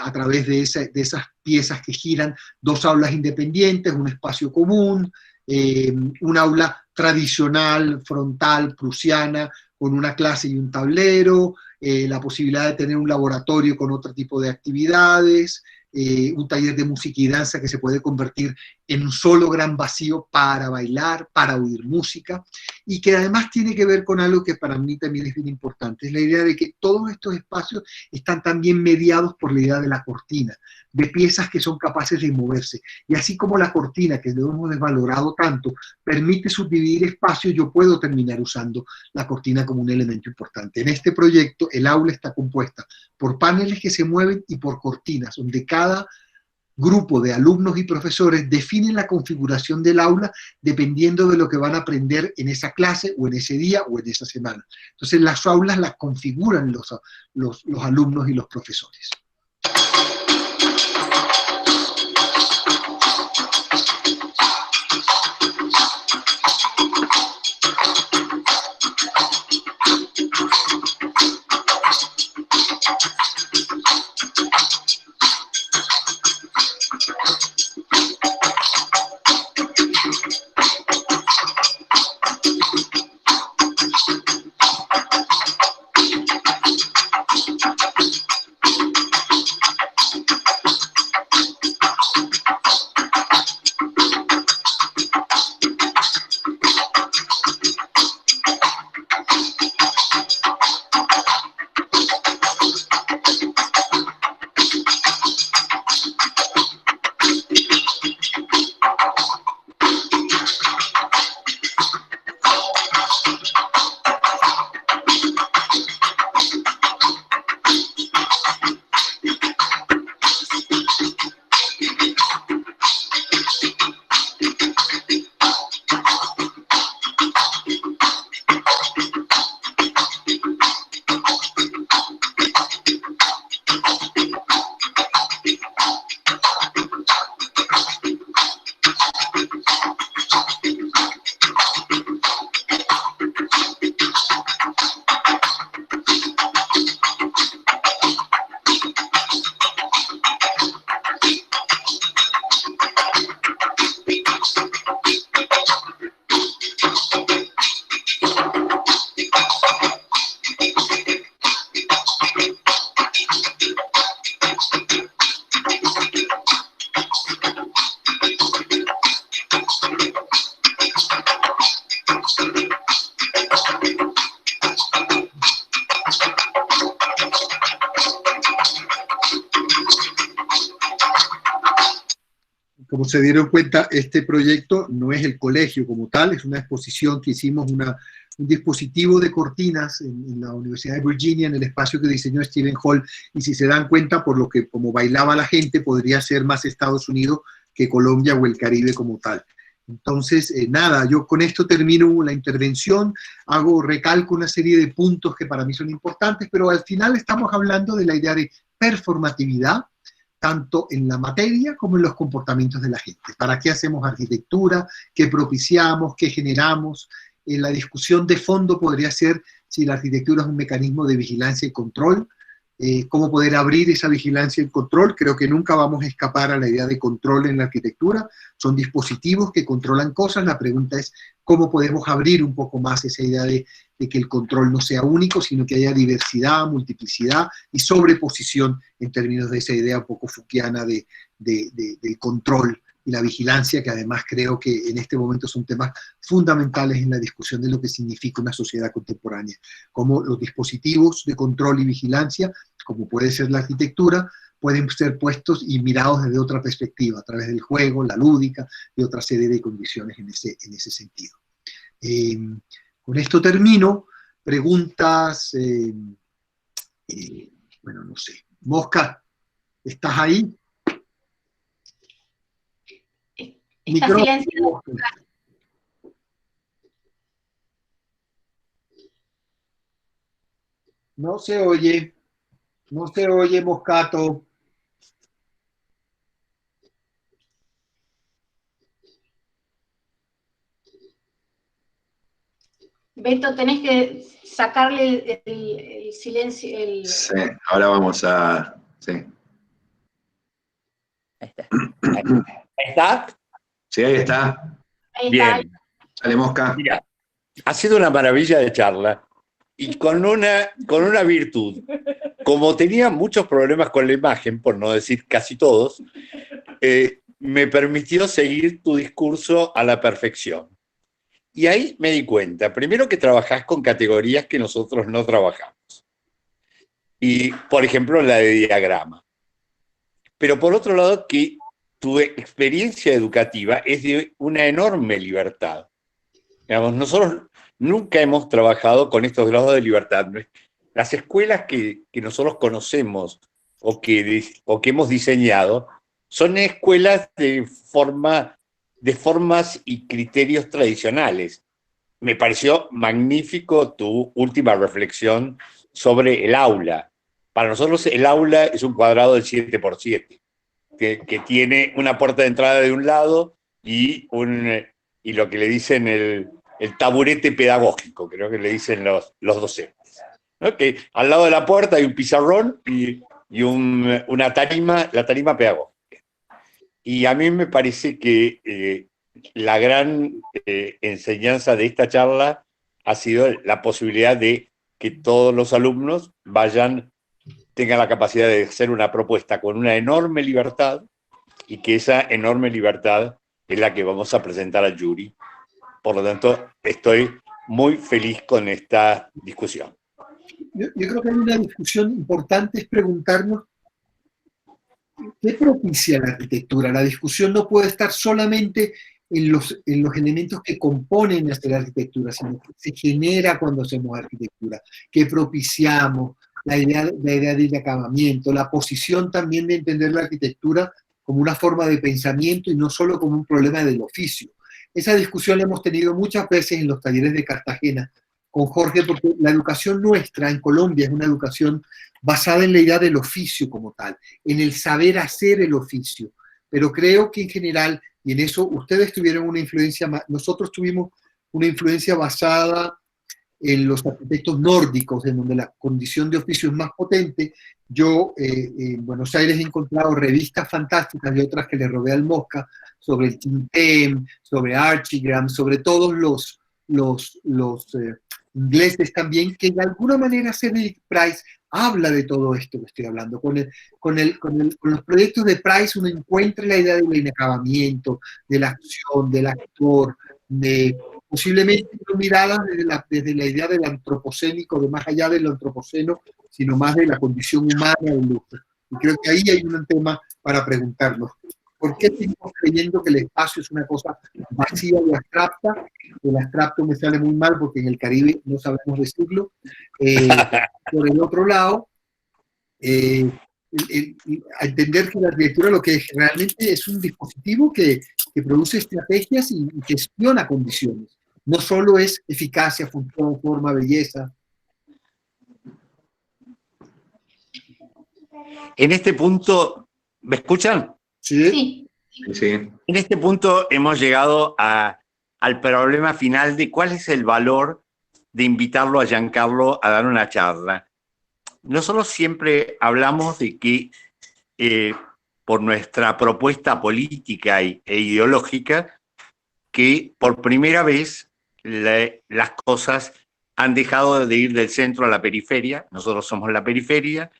a través de esas piezas que giran 2 aulas independientes, un espacio común, un aula tradicional, frontal, prusiana, con una clase y un tablero, la posibilidad de tener un laboratorio con otro tipo de actividades, un taller de música y danza que se puede convertir en un solo gran vacío para bailar, para oír música, y que además tiene que ver con algo que para mí también es bien importante, es la idea de que todos estos espacios están también mediados por la idea de la cortina, de piezas que son capaces de moverse, y así como la cortina, que lo hemos desvalorado tanto, permite subdividir espacios, yo puedo terminar usando la cortina como un elemento importante. En este proyecto, el aula está compuesta por paneles que se mueven y por cortinas, donde cada grupo de alumnos y profesores definen la configuración del aula dependiendo de lo que van a aprender en esa clase o en ese día o en esa semana. Entonces las aulas las configuran los alumnos y los profesores. Como se dieron cuenta, este proyecto no es el colegio como tal, es una exposición que hicimos, un dispositivo de cortinas en la Universidad de Virginia, en el espacio que diseñó Stephen Hall, y si se dan cuenta, por lo que como bailaba la gente, podría ser más Estados Unidos que Colombia o el Caribe como tal. Entonces, nada, yo con esto termino la intervención, recalco una serie de puntos que para mí son importantes, pero al final estamos hablando de la idea de performatividad, tanto en la materia como en los comportamientos de la gente. ¿Para qué hacemos arquitectura? ¿Qué propiciamos? ¿Qué generamos? La discusión de fondo podría ser si la arquitectura es un mecanismo de vigilancia y control, cómo poder abrir esa vigilancia y control. Creo que nunca vamos a escapar a la idea de control en la arquitectura. Son dispositivos que controlan cosas. La pregunta es cómo podemos abrir un poco más esa idea de que el control no sea único, sino que haya diversidad, multiplicidad y sobreposición en términos de esa idea un poco Fouquiana del control y la vigilancia, que además creo que en este momento son temas fundamentales en la discusión de lo que significa una sociedad contemporánea. Como los dispositivos de control y vigilancia, como puede ser la arquitectura, pueden ser puestos y mirados desde otra perspectiva, a través del juego, la lúdica y otra serie de condiciones en ese sentido. Con esto termino. Preguntas, bueno, no sé. Mosca. ¿Estás ahí? Está silenciado. No se oye. No se oye, Moscato. Beto, tenés que sacarle el silencio. Sí, ahora vamos a... Sí. Ahí está. Sí, ahí está. Ahí Bien. está. Dale, Mosca. Mira, ha sido una maravilla de charla y con una virtud. Como tenía muchos problemas con la imagen, por no decir casi todos, me permitió seguir tu discurso a la perfección. Y ahí me di cuenta, primero que trabajás con categorías que nosotros no trabajamos. Y, por ejemplo, la de diagrama. Pero por otro lado, que tu experiencia educativa es de una enorme libertad. Digamos, nosotros nunca hemos trabajado con estos grados de libertad. Las escuelas que nosotros conocemos o que hemos diseñado son escuelas de formas y criterios tradicionales. Me pareció magnífico tu última reflexión sobre el aula. Para nosotros el aula es un cuadrado del 7x7, que tiene una puerta de entrada de un lado y lo que le dicen el taburete pedagógico, creo que le dicen los docentes, ¿no? Que al lado de la puerta hay un pizarrón y una tarima, la tarima pedagógica. Y a mí me parece que la gran enseñanza de esta charla ha sido la posibilidad de que todos los alumnos tengan la capacidad de hacer una propuesta con una enorme libertad y que esa enorme libertad es la que vamos a presentar al jury. Por lo tanto, estoy muy feliz con esta discusión. Yo creo que hay una discusión importante, es preguntarnos ¿qué propicia la arquitectura? La discusión no puede estar solamente en los elementos que componen nuestra arquitectura, sino que se genera cuando hacemos arquitectura, que propiciamos, la idea del acabamiento, la posición también de entender la arquitectura como una forma de pensamiento y no solo como un problema del oficio. Esa discusión la hemos tenido muchas veces en los talleres de Cartagena con Jorge, porque la educación nuestra en Colombia es una educación basada en la idea del oficio como tal, en el saber hacer el oficio. Pero creo que en general, y en eso ustedes tuvieron una influencia, nosotros tuvimos una influencia basada en los arquitectos nórdicos, en donde la condición de oficio es más potente. Yo en Buenos Aires he encontrado revistas fantásticas y otras que le robé al Mosca sobre el Tintem, sobre Archigram, sobre todos los ingleses también, que de alguna manera Cedric Price habla de todo esto que estoy hablando. Con los proyectos de Price uno encuentra la idea del inacabamiento, de la acción, del actor, posiblemente no miradas desde la idea del antropocénico, de más allá del antropoceno, sino más de la condición humana del lujo. Y creo que ahí hay un tema para preguntarnos. ¿Por qué seguimos creyendo que el espacio es una cosa vacía y abstracta? El abstracto me sale muy mal porque en el Caribe no sabemos decirlo. Por el otro lado, a entender que la arquitectura lo que realmente es un dispositivo que produce estrategias y gestiona condiciones. No solo es eficacia, función, forma, belleza. En este punto, ¿me escuchan? Sí. Sí. En este punto hemos llegado al problema final de cuál es el valor de invitarlo a Giancarlo a dar una charla. Nosotros siempre hablamos de que por nuestra propuesta política e ideológica, que por primera vez las cosas han dejado de ir del centro a la periferia, nosotros somos la periferia,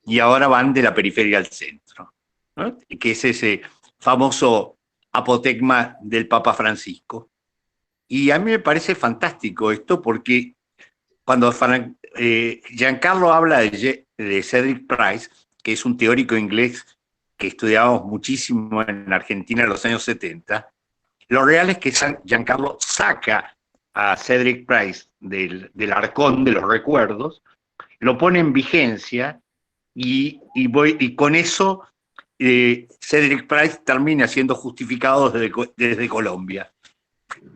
y ahora van de la periferia al centro, ¿no? Que es ese famoso apotegma del Papa Francisco. Y a mí me parece fantástico esto porque cuando Giancarlo habla de Cedric Price, que es un teórico inglés que estudiábamos muchísimo en Argentina en los años 70, lo real es que Giancarlo saca a Cedric Price del arcón de los recuerdos, lo pone en vigencia y con eso Cedric Price termina siendo justificado desde Colombia.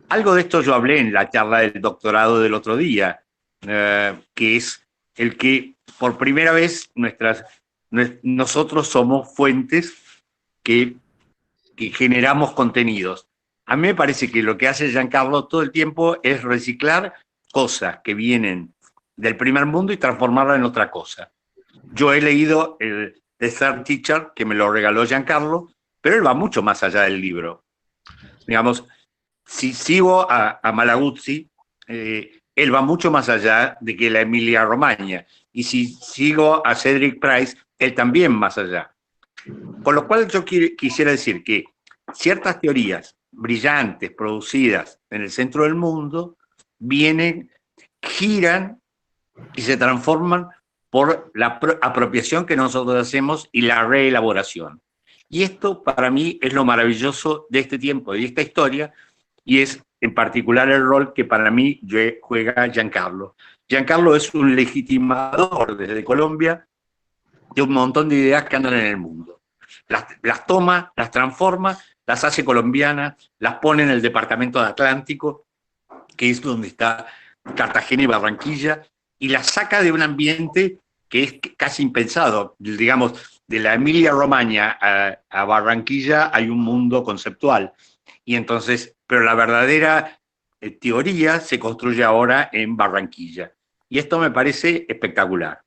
Algo de esto yo hablé en la charla del doctorado del otro día, que es el que por primera vez nosotros somos fuentes que generamos contenidos. A mí me parece que lo que hace Giancarlo todo el tiempo es reciclar cosas que vienen del primer mundo y transformarlas en otra cosa. Yo he leído el The Third Teacher, que me lo regaló Giancarlo, pero él va mucho más allá del libro. Digamos, si sigo a Malaguzzi, él va mucho más allá de que la Emilia Romagna. Y si sigo a Cedric Price, él también más allá. Con lo cual yo quisiera decir que ciertas teorías brillantes, producidas en el centro del mundo, vienen, giran y se transforman por la apropiación que nosotros hacemos y la reelaboración. Y esto para mí es lo maravilloso de este tiempo y de esta historia, y es en particular el rol que para mí juega Giancarlo. Giancarlo es un legitimador desde Colombia de un montón de ideas que andan en el mundo. Las toma, las transforma, las hace colombianas, las pone en el departamento de Atlántico, que es donde está Cartagena y Barranquilla, y las saca de un ambiente que es casi impensado. Digamos, de la Emilia Romagna a Barranquilla hay un mundo conceptual. Y entonces, pero la verdadera teoría se construye ahora en Barranquilla. Y esto me parece espectacular.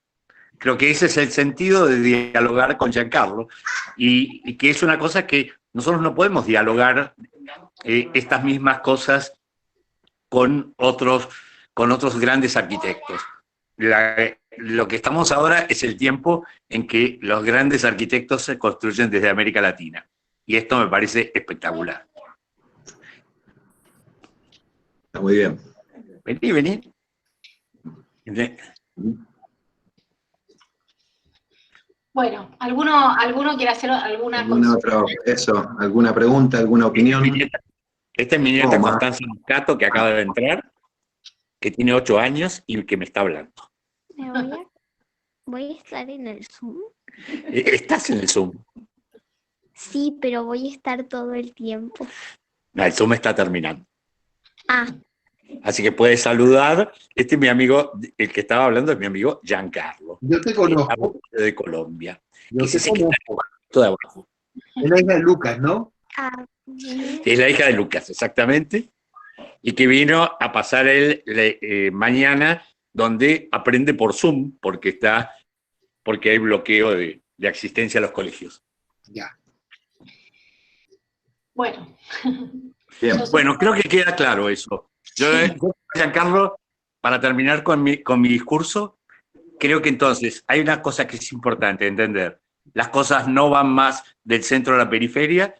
Creo que ese es el sentido de dialogar con Giancarlo, y que es una cosa que nosotros no podemos dialogar estas mismas cosas con otros grandes arquitectos. Lo que estamos ahora es el tiempo en que los grandes arquitectos se construyen desde América Latina. Y esto me parece espectacular. Está muy bien. Vení. Bueno, ¿alguno quiere hacer alguna consulta? ¿Alguna pregunta, alguna opinión? Esta es mi nieta Constanza Moscato, que acaba de entrar, que tiene 8 años y que me está hablando. ¿Voy a estar en el Zoom? ¿Estás en el Zoom? Sí, pero voy a estar todo el tiempo. No, el Zoom está terminando. Ah. Así que puedes saludar. Este es mi amigo, el que estaba hablando es mi amigo Giancarlo. Yo te conozco. De Colombia. Yo te conozco. De abajo. Es la hija de Lucas, ¿no? Es la hija de Lucas, exactamente. Y que vino a pasar mañana, donde aprende por Zoom, porque hay bloqueo de asistencia a los colegios. Ya. Bueno. Bien. Bueno, creo que queda claro eso. Yo, Giancarlo, para terminar con mi discurso, creo que entonces hay una cosa que es importante entender. Las cosas no van más del centro a la periferia,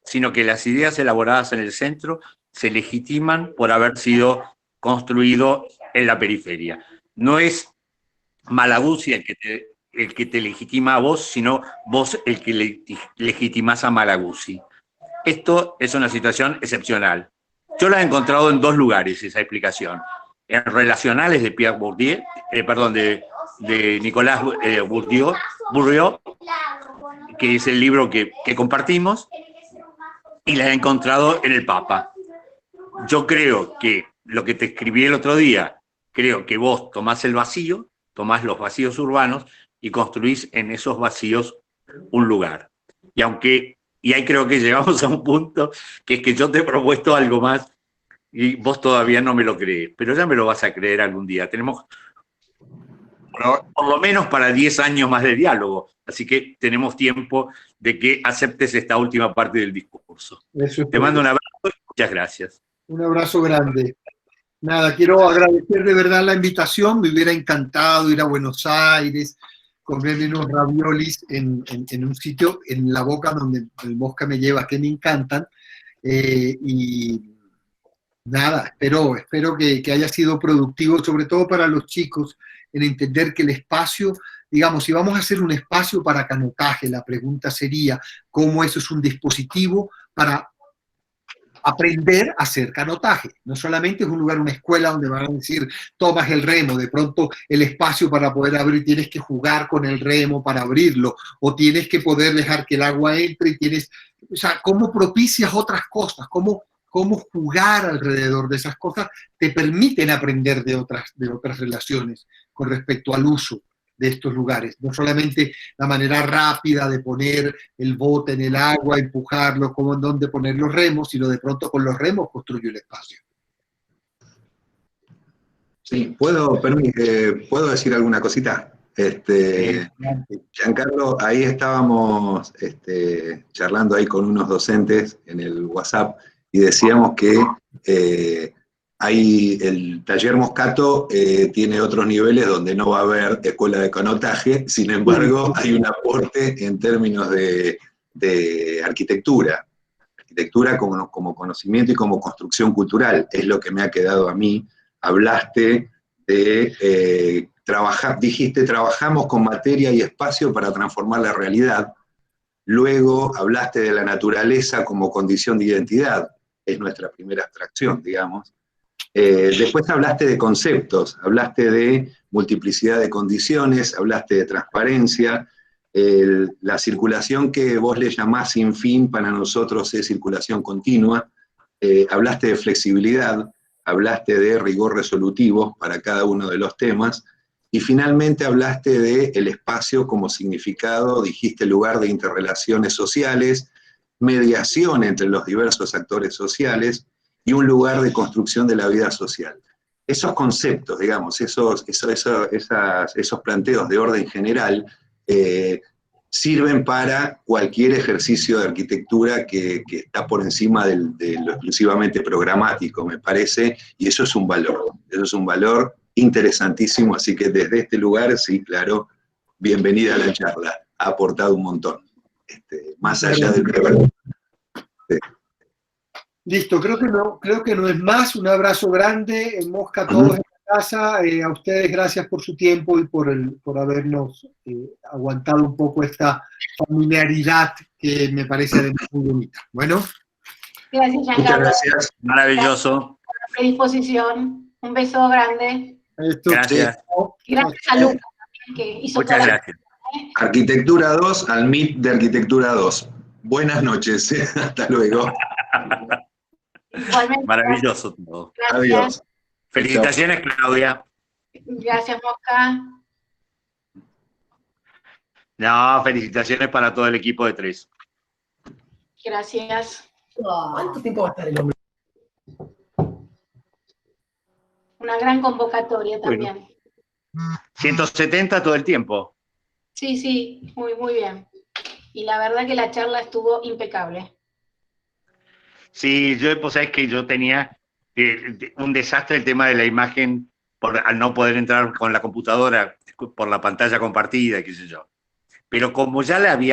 sino que las ideas elaboradas en el centro se legitiman por haber sido construido en la periferia. No es Malaguzzi el que te legitima a vos, sino vos el que legitimás a Malaguzzi. Esto es una situación excepcional. Yo la he encontrado en 2 lugares, esa explicación. En Relacionales de Pierre Bourdieu, de Nicolas Bourdieu, que es el libro que compartimos, y la he encontrado en el Papa. Yo creo que lo que te escribí el otro día, creo que vos tomás el vacío, tomás los vacíos urbanos y construís en esos vacíos un lugar. Y ahí creo que llegamos a un punto que es que yo te he propuesto algo más y vos todavía no me lo crees, pero ya me lo vas a creer algún día. Tenemos por lo menos para 10 años más de diálogo, así que tenemos tiempo de que aceptes esta última parte del discurso. Te mando un abrazo y muchas gracias. Un abrazo grande. Nada, quiero agradecer de verdad la invitación, me hubiera encantado ir a Buenos Aires, comerme unos raviolis en un sitio, en La Boca, donde el Mosca me lleva, que me encantan. Y nada, espero que haya sido productivo, sobre todo para los chicos, en entender que el espacio, digamos, si vamos a hacer un espacio para canotaje, la pregunta sería cómo eso es un dispositivo para aprender a hacer canotaje. No solamente es un lugar, una escuela donde van a decir, tomas el remo, de pronto el espacio para poder abrir, tienes que jugar con el remo para abrirlo, o tienes que poder dejar que el agua entre y tienes, o sea, cómo propicias otras cosas, cómo jugar alrededor de esas cosas te permiten aprender de otras relaciones con respecto al uso de estos lugares. No solamente la manera rápida de poner el bote en el agua, empujarlo, cómo en dónde poner los remos, sino de pronto con los remos construyo el espacio. Sí, ¿puedo decir alguna cosita? Giancarlo, ahí estábamos charlando ahí con unos docentes en el WhatsApp y decíamos que el taller Moscato tiene otros niveles donde no va a haber escuela de canotaje, sin embargo hay un aporte en términos de arquitectura como conocimiento y como construcción cultural, es lo que me ha quedado a mí. Hablaste de dijiste, trabajamos con materia y espacio para transformar la realidad. Luego hablaste de la naturaleza como condición de identidad, es nuestra primera abstracción, digamos. Después hablaste de conceptos, hablaste de multiplicidad de condiciones, hablaste de transparencia, la circulación que vos le llamás sin fin, para nosotros es circulación continua, hablaste de flexibilidad, hablaste de rigor resolutivo para cada uno de los temas, y finalmente hablaste del espacio como significado, dijiste lugar de interrelaciones sociales, mediación entre los diversos actores sociales, y un lugar de construcción de la vida social. Esos conceptos, digamos, esos planteos de orden general, sirven para cualquier ejercicio de arquitectura que está por encima de lo exclusivamente programático, me parece, y eso es un valor interesantísimo, así que desde este lugar, sí, claro, bienvenida a la charla, ha aportado un montón, más allá del programa. Listo, creo que no es más. Un abrazo grande, en Mosca, todos en la casa. A ustedes gracias por su tiempo y por habernos aguantado un poco esta familiaridad que me parece además muy bonita. Bueno. Gracias, Giancarlo. Muchas gracias. Maravilloso. Por la predisposición. Un beso grande. Gracias. Gracias a Lucas también, que hizo Muchas gracias. Arquitectura 2 al MIT de Arquitectura 2. Buenas noches. Hasta luego. Igualmente. Maravilloso todo. Gracias. Adiós. Felicitaciones, Claudia. Gracias, Mosca. No, felicitaciones para todo el equipo de 3. Gracias. ¿Cuánto tiempo va a estar el hombre? Una gran convocatoria también. Bueno, 170 todo el tiempo. Sí, muy bien. Y la verdad que la charla estuvo impecable. Sí, pues sabés que yo tenía un desastre el tema de la imagen al no poder entrar con la computadora por la pantalla compartida, qué sé yo. Pero como ya la había